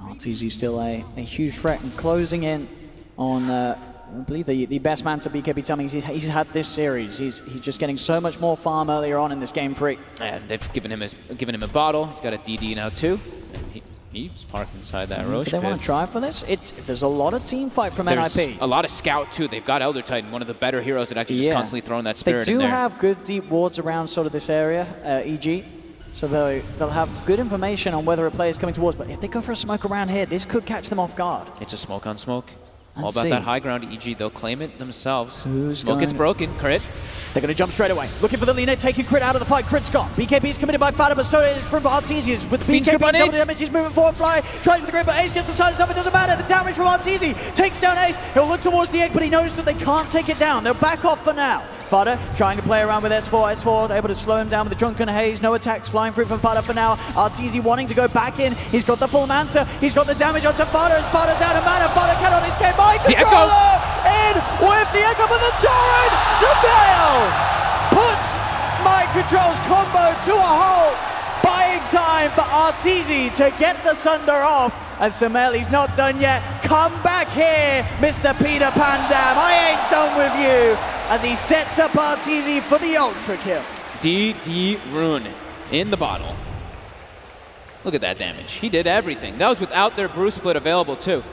Arteezy still a huge threat and closing in on I believe the best man to BKB Tummings he's had this series. He's just getting so much more farm earlier on in this game 3. And they've given him a bottle. He's got a DD now too. And he's parked inside that Roche. Do they want to try for this? There's a lot of team fight from NiP. A lot of scout too. They've got Elder Titan, one of the better heroes that actually just constantly throwing that spirit They in do there. have good deep wards around sort of this area, EG. So they'll have good information on whether a player is coming towards, but if they go for a smoke around here, this could catch them off guard. It's a smoke on smoke. All about that high ground EG. They'll claim it themselves. Smoke gets broken. Crit. They're going to jump straight away. Looking for the Lina, taking crit out of the fight. Crit's gone. BKB is committed by Fada, but so is from Arteezy. With the BKB double damage, he's moving forward. Fly tries with the grid, but Ace gets the side stuff. It doesn't matter. The damage from Arteezy takes down Ace. He'll look towards the egg, but he knows that they can't take it down. They'll back off for now. Fada trying to play around with S4. S4 able to slow him down with the Drunken Haze. No attacks flying through from Fada for now. Arteezy wanting to go back in. He's got the full Manta. He's got the damage onto Fada as Fada's out of mana. Fada cannot escape. Mind Controller in with the Echo, but the Torrent! Sumail puts Mind Control's combo to a halt. Buying time for Arteezy to get the Sunder off. And Sumail, he's not done yet. Come back here, Mr. Peter Pandam. I ain't done with you. As he sets up Arteezy for the ultra kill. DD Rune in the bottle. Look at that damage. He did everything. That was without their Brew Split available too.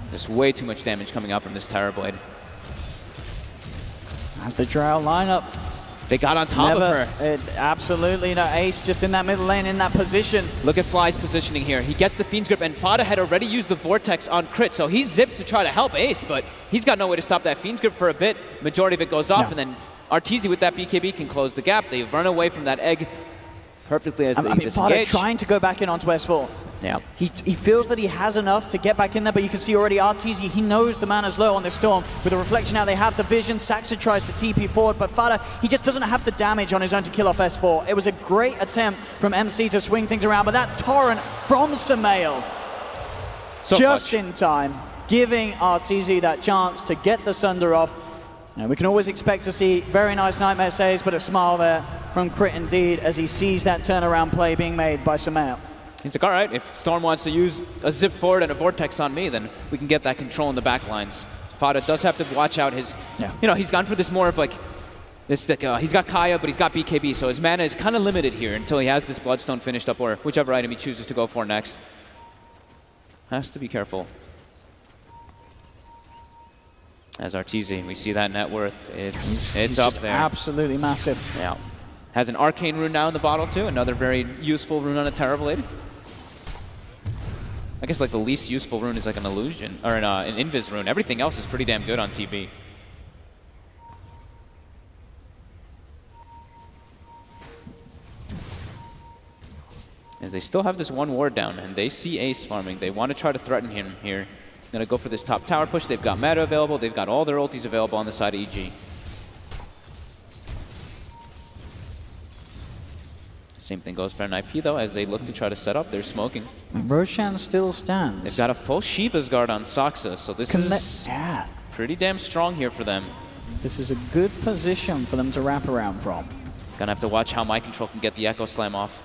There's way too much damage coming out from this Terror Blade. As the Drow lineup. They got on top of her. Absolutely, no, Ace just in that middle lane in that position. Look at Fly's positioning here. He gets the Fiend's Grip, and Fada had already used the Vortex on crit, so he zips to try to help Ace, but he's got no way to stop that Fiend's Grip for a bit. Majority of it goes off, and then Arteezy with that BKB can close the gap. They run away from that egg perfectly as they disengage. Fada trying to go back in onto S4. Yeah. He feels that he has enough to get back in there, but you can see already Arteezy, he knows the mana's low on this Storm. With the reflection now, they have the vision. Saxa tries to TP forward, but Fada, he just doesn't have the damage on his own to kill off S4. It was a great attempt from MC to swing things around, but that Torrent from Sumail, just in time, giving Arteezy that chance to get the Sunder off. And we can always expect to see very nice Nightmare saves, but a smile there from Crit indeed as he sees that turnaround play being made by Samael. He's like, all right, if Storm wants to use a zip forward and a vortex on me, then we can get that control in the back lines. Fada does have to watch out his, you know, he's gone for this more of like, this, he's got Kaya, but he's got BKB, so his mana is kind of limited here until he has this Bloodstone finished up or whichever item he chooses to go for next. Has to be careful. As Arteezy, we see that net worth, it's up there. Absolutely massive. Yeah. Has an Arcane rune now in the bottle too, another very useful rune on a Terrorblade. I guess like the least useful rune is like an illusion, or an invis rune. Everything else is pretty damn good on TB. As they still have this one ward down, and they see Ace farming. They want to try to threaten him here. Gonna go for this top tower push. They've got meta available. They've got all their ultis available on the side of EG. Same thing goes for NiP though, as they look to try to set up. They're smoking. Roshan still stands. They've got a full Shiva's Guard on Saksa, so this is pretty damn strong here for them. This is a good position for them to wrap around from. Gonna have to watch how My Control can get the Echo Slam off.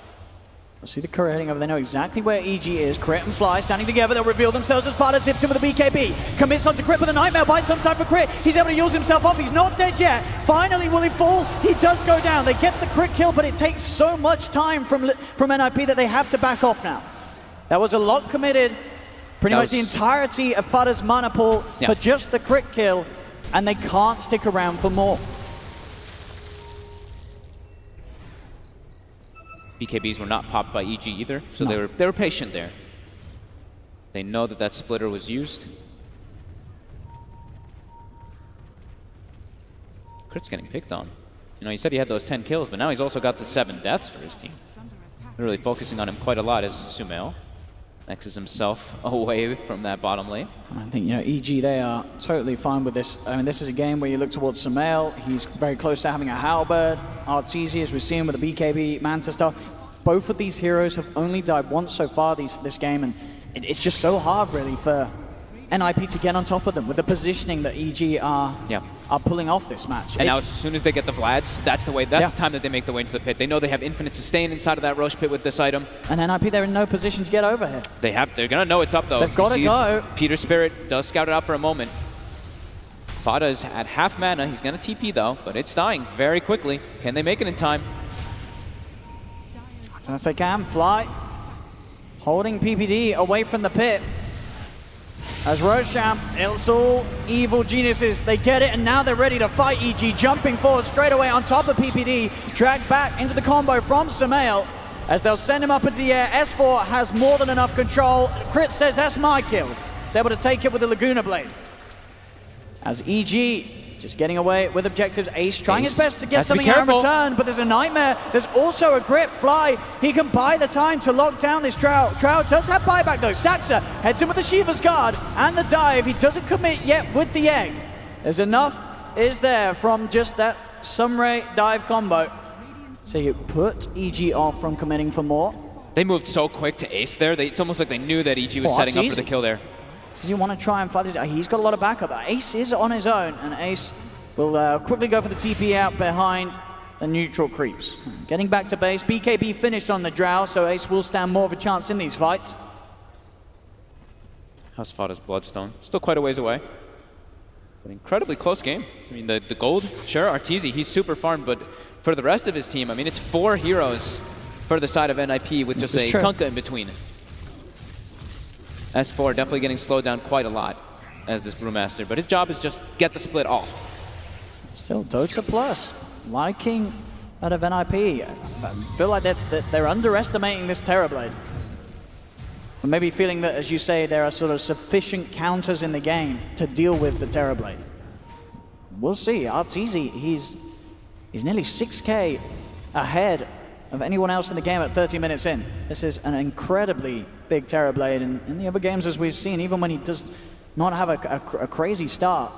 We'll see the Crit heading over. They know exactly where EG is. Crit and Fly standing together. They'll reveal themselves as Fada tips in with the BKB. Commits onto Crit with a Nightmare. Buys some time for Crit. He's able to use himself off. He's not dead yet. Finally, will he fall? He does go down. They get the Crit kill, but it takes so much time from NiP that they have to back off now. That was a lot committed. Pretty much the entirety of Fada's mana pool for just the Crit kill, and they can't stick around for more. BKBs were not popped by EG either, so they were patient there. They know that that splitter was used. Crit's getting picked on. You know, he said he had those 10 kills, but now he's also got the 7 deaths for his team. They're really focusing on him quite a lot as Sumail X's himself away from that bottom lane. I think, you know, EG, they are totally fine with this. I mean, this is a game where you look towards Sumail. He's very close to having a Halberd. Arteezy, as we've seen with the BKB, Manta stuff. Both of these heroes have only died once so far this game, and it's just so hard, really, for NiP to get on top of them with the positioning that EG are pulling off this match. And now as soon as they get the Vlads, that's the time that they make the way into the pit. They know they have infinite sustain inside of that Roche pit with this item. And NiP, they're in no position to get over here. They're gonna know it's up though. They've got to go. Peter Spirit does scout it out for a moment. Fada is at half mana. He's gonna TP though, but it's dying very quickly. Can they make it in time? I don't know if they can. Fly. Holding PPD away from the pit. As Roshan, it's all evil geniuses. They get it, and now they're ready to fight EG, jumping forward straight away on top of PPD, dragged back into the combo from Sumail, as they'll send him up into the air. S4 has more than enough control. Crit says, that's my kill. He's able to take it with the Laguna Blade. As EG just getting away with objectives. Ace trying his best to get something out in return, but there's a Nightmare. There's also a grip. Fly, he can buy the time to lock down this Trout. Trout does have buyback though. Saksa heads in with the Shiva's Guard and the dive. He doesn't commit yet with the egg. There's enough is there from just that Sunray dive combo. So you put EG off from committing for more. They moved so quick to Ace there. It's almost like they knew that EG was setting up for the kill there. Does he want to try and fight this? He's got a lot of backup. Ace is on his own, and Ace will quickly go for the TP out behind the neutral creeps. Getting back to base. BKB finished on the Drow, so Ace will stand more of a chance in these fights. How's Fada's Bloodstone? Still quite a ways away. But incredibly close game. I mean, the gold, sure, Arteezy, he's super farmed, but for the rest of his team, I mean, it's 4 heroes for the side of NiP with just a Kunkka in between. S4 definitely getting slowed down quite a lot as this Brewmaster, but his job is just get the split off. Still Dota Plus, liking out of NiP. I feel like they're underestimating this Terrorblade. Or maybe feeling that, as you say, there are sort of sufficient counters in the game to deal with the Terrorblade. We'll see. Arteezy, he's nearly 6K ahead of anyone else in the game at 30 minutes in. This is an incredibly big Terrorblade, and in the other games, as we've seen, even when he does not have a crazy start,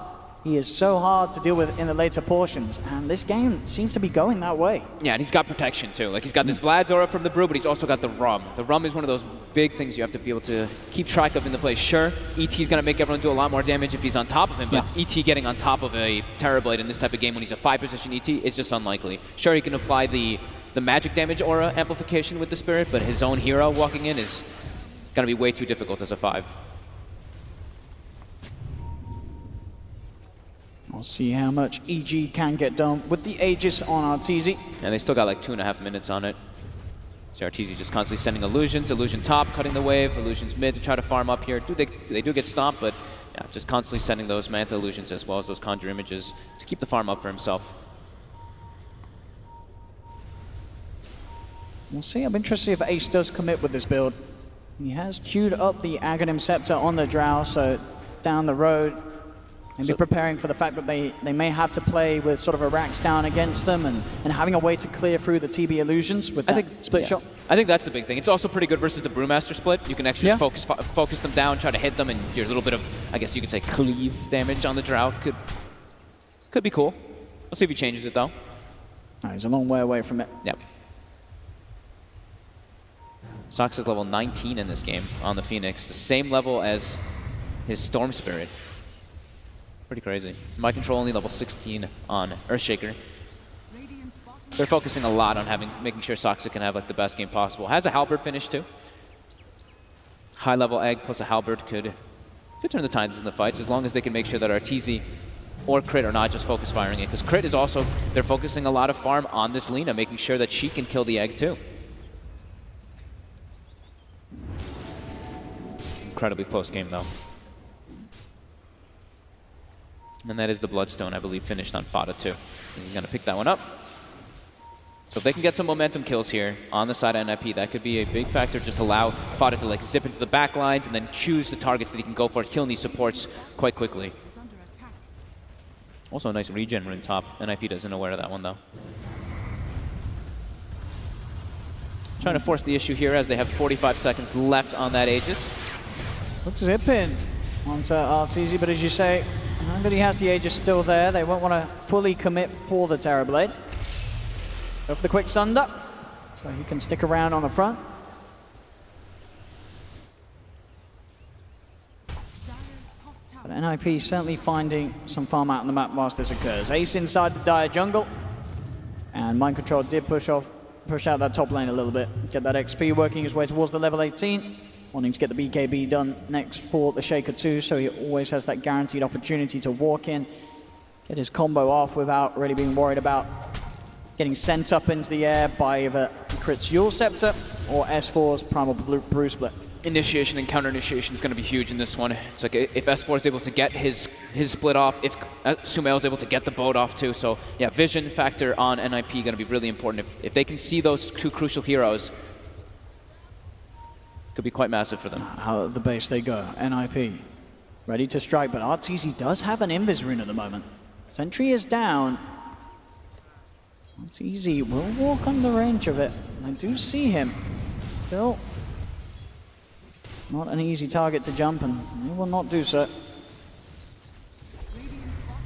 He is so hard to deal with in the later portions, and this game seems to be going that way. Yeah, and he's got protection too. Like, he's got this Vlad's aura from the brew, but he's also got the rum. The rum is one of those big things you have to be able to keep track of in the play. Sure, ET's going to make everyone do a lot more damage if he's on top of him, but ET getting on top of a Terrorblade in this type of game when he's a 5-position ET is just unlikely. Sure, he can apply the magic damage aura amplification with the Spirit, but his own hero walking in is going to be way too difficult as a 5. We'll see how much EG can get done with the Aegis on Arteezy. And they still got like 2.5 minutes on it. So Arteezy just constantly sending illusions. Illusion top, cutting the wave. Illusions mid to try to farm up here. They do get stomped, but yeah, just constantly sending those Manta illusions as well as those Conjure images to keep the farm up for himself. We'll see. I'm interested if Ace does commit with this build. He has queued up the Aghanim Scepter on the Drow, so down the road, maybe preparing for the fact that they may have to play with sort of a racks down against them and having a way to clear through the TB illusions with that split shot. I think that's the big thing. It's also pretty good versus the Brewmaster split. You can actually just focus them down, try to hit them, and your little bit of, I guess you could say, cleave damage on the Drow could be cool. We'll see if he changes it, though. He's a long way away from it. Yep. Sox is level 19 in this game on the Phoenix, the same level as his Storm Spirit. Pretty crazy. My control only level 16 on Earthshaker. They're focusing a lot on making sure Soxa can have like the best game possible. Has a Halberd finish too. High level egg plus a Halberd could turn the tides in the fights as long as they can make sure that Arteezy or Crit are not just focus firing it. Because Crit is also, they're focusing a lot of farm on this Lina, making sure that she can kill the egg too. Incredibly close game though. And that is the Bloodstone, I believe, finished on Fada too. And he's going to pick that one up. So if they can get some momentum kills here on the side of NiP, that could be a big factor. Just allow Fada to like zip into the back lines and then choose the targets that he can go for, killing these supports quite quickly. Also a nice regen rune top. NiP doesn't aware of that one though. Trying to force the issue here as they have 45 seconds left on that Aegis. Looks zip in onto Arteezy, but as you say, now that he has the Aegis still there, they won't want to fully commit for the Terrorblade. Go for the quick Sunder, so he can stick around on the front. But NiP certainly finding some farm out on the map whilst this occurs. Ace inside the Dire jungle, and Mind Control did push out that top lane a little bit. Get that XP working his way towards the level 18. Wanting to get the BKB done next for the Shaker too, so he always has that guaranteed opportunity to walk in, get his combo off without really being worried about getting sent up into the air by either Crit's Yule Scepter or S4's Primal Brew Split. Initiation and counter initiation is going to be huge in this one. It's like if S4 is able to get his split off, if Sumail is able to get the boat off too. So yeah, vision factor on NiP going to be really important. If they can see those two crucial heroes, could be quite massive for them. Out of the base they go. NiP ready to strike, but Arteezy does have an Invis rune at the moment. Sentry is down. Arteezy will walk on the range of it. I do see him. Still not an easy target to jump, and he will not do so.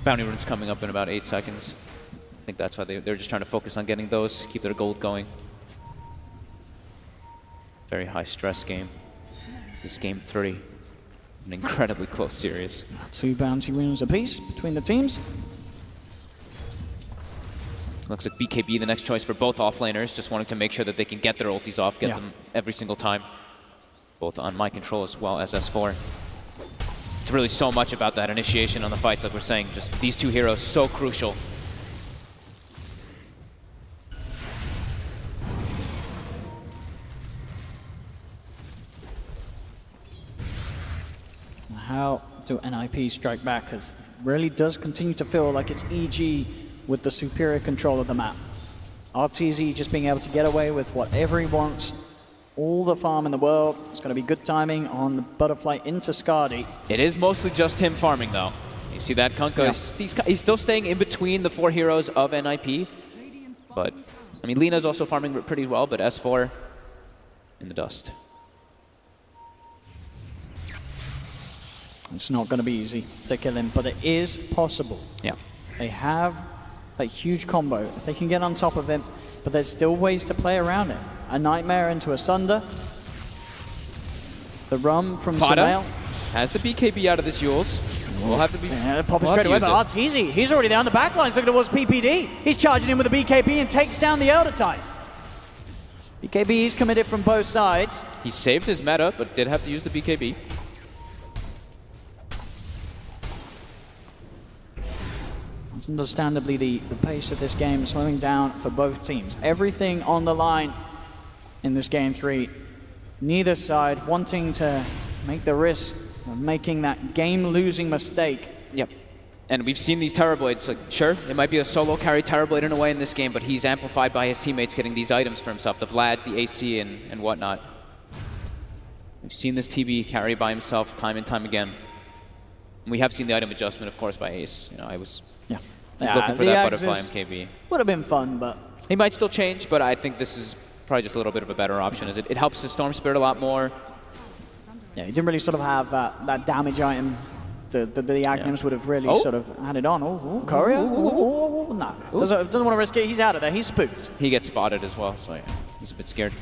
Bounty rune's coming up in about 8 seconds. I think that's why they're just trying to focus on getting those, keep their gold going. Very high stress game. This game 3, an incredibly close series. 2 bounty runes apiece between the teams. Looks like BKB the next choice for both offlaners, just wanting to make sure that they can get their ultis off, get them every single time. Both on My Control as well as S4. It's really so much about that initiation on the fights, like we're saying. Just these two heroes, so crucial. How do NiP strike back? Because it really does continue to feel like it's EG with the superior control of the map. Arteezy just being able to get away with whatever he wants. All the farm in the world. It's going to be good timing on the butterfly into Skadi. It is mostly just him farming, though. You see that, Kunkka? Yeah. He's still staying in between the 4 heroes of NiP. But, I mean, Lina's also farming pretty well, but S4 in the dust. It's not going to be easy to kill him, but it is possible. Yeah. They have that huge combo. If they can get on top of him, but there's still ways to play around it. A Nightmare into a Sunder. The rum from Sumail. Has the BKB out of this Yules. We'll have to be... Yeah, pop it straight away, but Arteezy, he's already there on the back lines looking towards PPD. He's charging in with the BKB and takes down the Elder type. BKB is committed from both sides. He saved his meta, but did have to use the BKB. It's understandably the pace of this game slowing down for both teams. Everything on the line in this game 3. Neither side wanting to make the risk of making that game-losing mistake. Yep. And we've seen these Terrorblades, like, sure, it might be a solo carry Terrorblade in a way in this game, but he's amplified by his teammates getting these items for himself, the Vlads, the AC, and whatnot. We've seen this TB carry by himself time and time again. And we have seen the item adjustment, of course, by Ace. You know, I was just looking for that butterfly MKB. Would have been fun, but... He might still change, but I think this is probably just a little bit of a better option, as it helps his Storm Spirit a lot more. Yeah, he didn't really sort of have that damage item. The Aghanim's would have really sort of added on. Oh, Courier? No, doesn't want to risk it. He's out of there. He's spooked. He gets spotted as well, so yeah, he's a bit scared.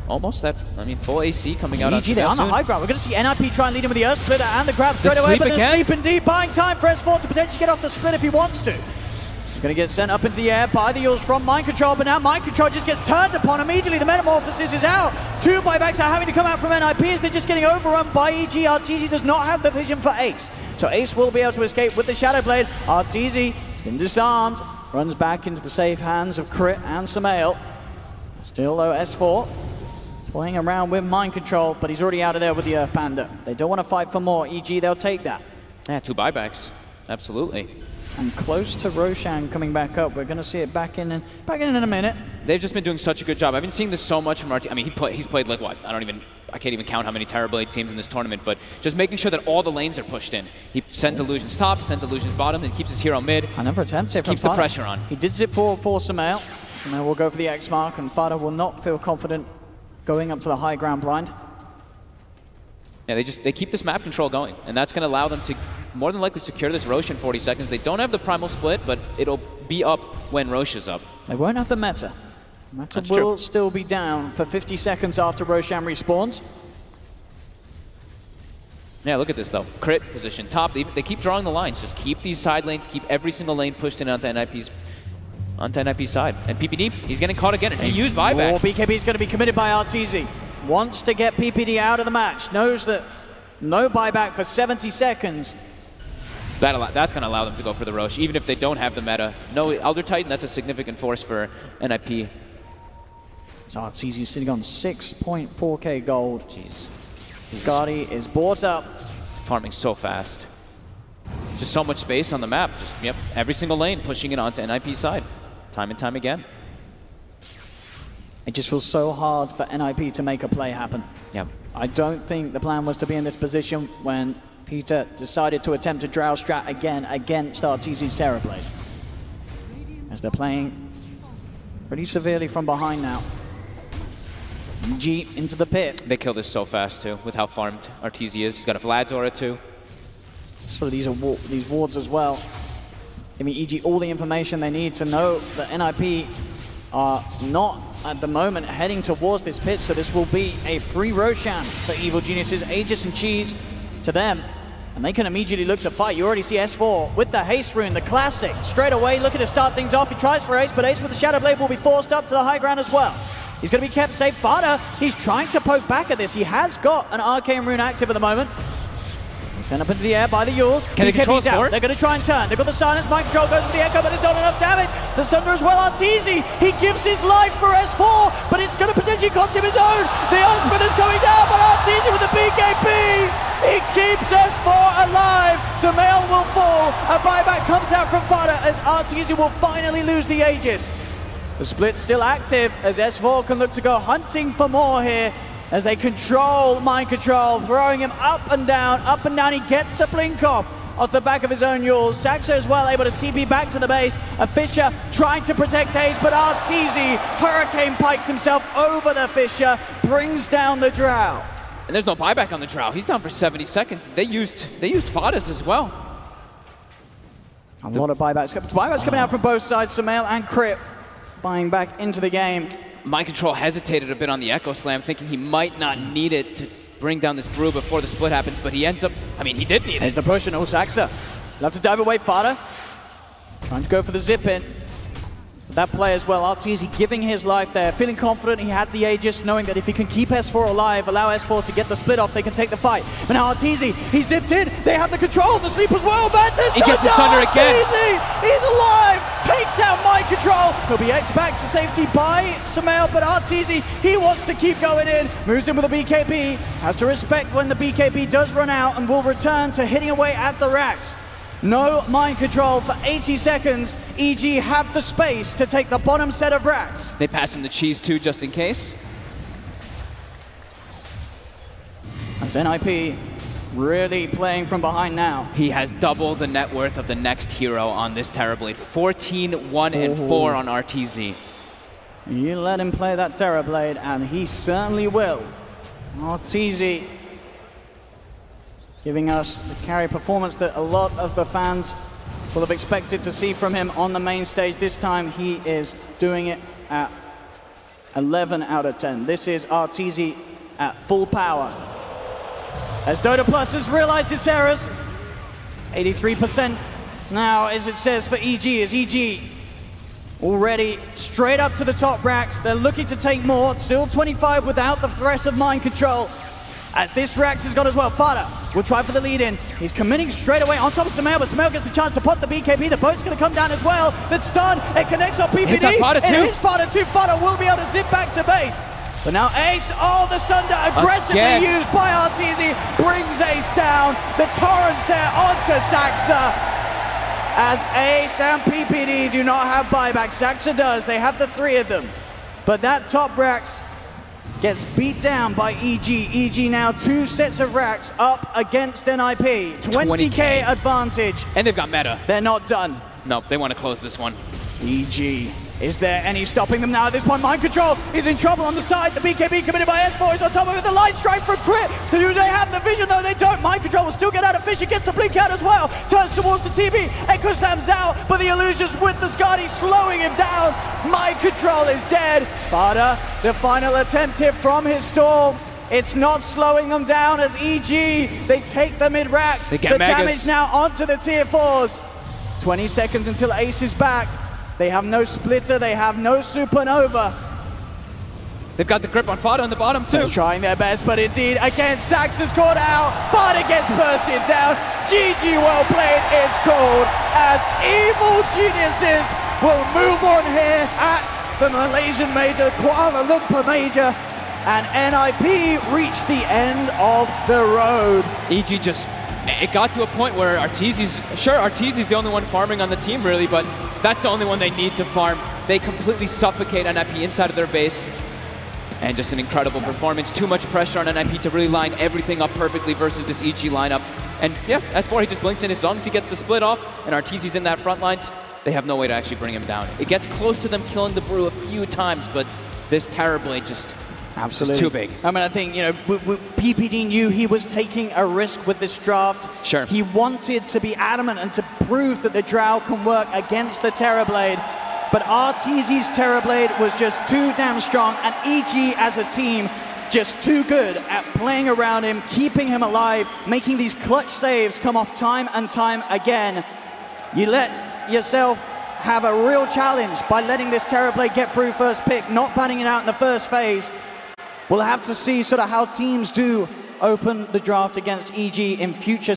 Almost that, I mean, full AC coming out. EG, they're on the high ground. We're going to see NiP try and lead him with the Earth Splitter and the grab straight away, but the sleep indeed, buying time for S4 to potentially get off the split if he wants to. He's going to get sent up into the air by the Yules from Mind Control, but now Mind Control just gets turned upon immediately. The Metamorphosis is out. 2 buybacks are having to come out from NiP as they're just getting overrun by EG. Arteezy does not have the vision for Ace. So Ace will be able to escape with the Shadow Blade. Arteezy has been disarmed, runs back into the safe hands of Crit and Sumail. Still though, S4 toying around with Mind Control, but he's already out of there with the Earth Panda. They don't want to fight for more. EG, they'll take that. Yeah, 2 buybacks. Absolutely. And close to Roshan coming back up. We're going to see it back in a minute. They've just been doing such a good job. I've been seeing this so much from our team. I mean, he's played like what? I can't even count how many Terrorblade teams in this tournament, but just making sure that all the lanes are pushed in. He sends Illusions top, sends Illusions bottom, and keeps his hero mid. Another attempt here from keeps the pressure on. He did zip forward for Sumail. Sumail will go for the X mark, and Fada will not feel confident going up to the high ground blind. Yeah, they keep this map control going, and that's going to allow them to more than likely secure this Rosh in 40 seconds. They don't have the primal split, but it'll be up when Rosh is up. They won't have the meta. Meta will still be down for 50 seconds after Roshan respawns. Yeah, look at this though. Crit position top. They keep drawing the lines. Just keep these side lanes. Keep every single lane pushed in onto NiP's side. And PPD, he's getting caught again, and he used buyback. BKB is going to be committed by Arteezy. Wants to get PPD out of the match. Knows that no buyback for 70 seconds. That's going to allow them to go for the Rosh, even if they don't have the meta. No Elder Titan, that's a significant force for NiP. So Arteezy sitting on 6.4k gold. Jeez. Skadi is bought up. Farming so fast. Just so much space on the map. Just, yep, every single lane pushing it onto NiP's side. Time and time again. It just feels so hard for NiP to make a play happen. Yep. I don't think the plan was to be in this position when Peter decided to attempt a Drow strat again against Arteezy's Terrorblade. As they're playing pretty severely from behind now. G into the pit. They kill this so fast too, with how farmed Arteezy is. He's got a Vlad's aura too. So these wards as well. Giving EG all the information they need to know that NiP are not at the moment heading towards this pit, so this will be a free Roshan for Evil Geniuses. Aegis and Cheese to them, and they can immediately look to fight. You already see S4 with the haste rune, the classic. Straight away looking to start things off. He tries for Ace, but Ace with the Shadow Blade will be forced up to the high ground as well. He's going to be kept safe. Fada, he's trying to poke back at this. He has got an Arcane Rune active at the moment. He's sent up into the air by the Yules. Can they control out. They're going to try and turn. They've got the silence. Mind Control goes to the echo, but it's not enough damage. The Sunder as well. Arteezy, he gives his life for S4, but it's going to potentially cost him his own. The Osprey is going down, but Arteezy with the BKB, he keeps S4 alive. Sumail will fall. A buyback comes out from Fada as Arteezy will finally lose the Aegis. The split's still active as S4 can look to go hunting for more here as they control Mind Control, throwing him up and down. He gets the blink off the back of his own Yules. Saxo as well able to TP back to the base. A Fissure trying to protect Ace, but Arteezy Hurricane pikes himself over the Fissure, brings down the Drow. And there's no buyback on the Drow. He's down for 70 seconds. They used Fadas as well. A lot of buybacks. Buybacks coming out from both sides. Sumail and Crip buying back into the game. Mind Control hesitated a bit on the Echo Slam, thinking he might not need it to bring down this brew before the split happens, but he ends up, I mean, he did need it. There's the push and Saxa. Love to dive away, Fada. Trying to go for the zip in. That play as well, Arteezy giving his life there, feeling confident he had the Aegis, knowing that if he can keep S4 alive, allow S4 to get the split off, they can take the fight. But now Arteezy, he's zipped in, they have the control, the sleep as well, Mantis! He gets the Thunder again! Arteezy, he's alive! Takes out Mind Control! He'll be X back to safety by Sumail, but Arteezy, he wants to keep going in, moves in with a BKB, has to respect when the BKB does run out and will return to hitting away at the racks. No Mind Control for 80 seconds. EG have the space to take the bottom set of racks. They pass him the cheese too, just in case. As NiP really playing from behind now. He has double the net worth of the next hero on this Terrorblade. 14, 1, and 4 on RTZ. You let him play that Terrorblade, and he certainly will. Arteezy giving us the carry performance that a lot of the fans will have expected to see from him on the main stage. This time he is doing it at 11 out of 10. This is Arteezy at full power. As Dota Plus has realized its errors, 83% now, as it says for EG, is EG already straight up to the top racks. They're looking to take more, still 25 without the threat of Mind Control. At this Rax has got as well. Fada will try for the lead in. He's committing straight away on top of Sumail, but Sumail gets the chance to pop the BKB. The boat's going to come down as well. That stun, it connects on PPD. It hits Fada too. Fada will be able to zip back to base. But now Ace, the Sunder aggressively used by Arteezy, brings Ace down. The torrents there onto Saxa. As Ace and PPD do not have buyback. Saxa does. They have the 3 of them. But that top Rax gets beat down by EG. EG now 2 sets of racks up against NiP. 20K advantage. And they've got meta. They're not done. Nope, they want to close this one. EG. Is there any stopping them now? At this point, Mind Control is in trouble on the side. The BKB committed by S4 is on top of it. The light strike from Crit. Do they have the vision? No, they don't. Mind Control will still get out of fish. He gets the blink out as well. Turns towards the TB. Echo Sam's out, but the illusions with the Scotty slowing him down. Mind Control is dead. Fada, the final attempt here from his storm. It's not slowing them down as EG, they take the mid-racks. The damage now onto the tier 4s. 20 seconds until Ace is back. They have no splitter, they have no supernova. They've got the grip on Fada on the bottom too. They're trying their best, but indeed, again, Sax is caught out. Fada gets bursted down. GG well played is called as Evil Geniuses will move on here at the Malaysian Major, Kuala Lumpur Major. And NiP reached the end of the road. EG just, it got to a point where Arteezy's the only one farming on the team really, but that's the only one they need to farm. They completely suffocate NiP inside of their base. And just an incredible performance. Too much pressure on NiP to really line everything up perfectly versus this EG lineup. And yeah, S4, he just blinks in. As long as he gets the split off and Arteezy's in that front lines, they have no way to actually bring him down. It gets close to them killing the Brew a few times, but this Terrorblade just... Absolutely. It's too big. I mean, I think, you know, PPD knew he was taking a risk with this draft. Sure. He wanted to be adamant and to prove that the Drow can work against the Terrorblade. But Arteezy's Terrorblade was just too damn strong, and EG as a team just too good at playing around him, keeping him alive, making these clutch saves come off time and time again. You let yourself have a real challenge by letting this Terrorblade get through first pick, not batting it out in the first phase. We'll have to see sort of how teams do open the draft against EG in future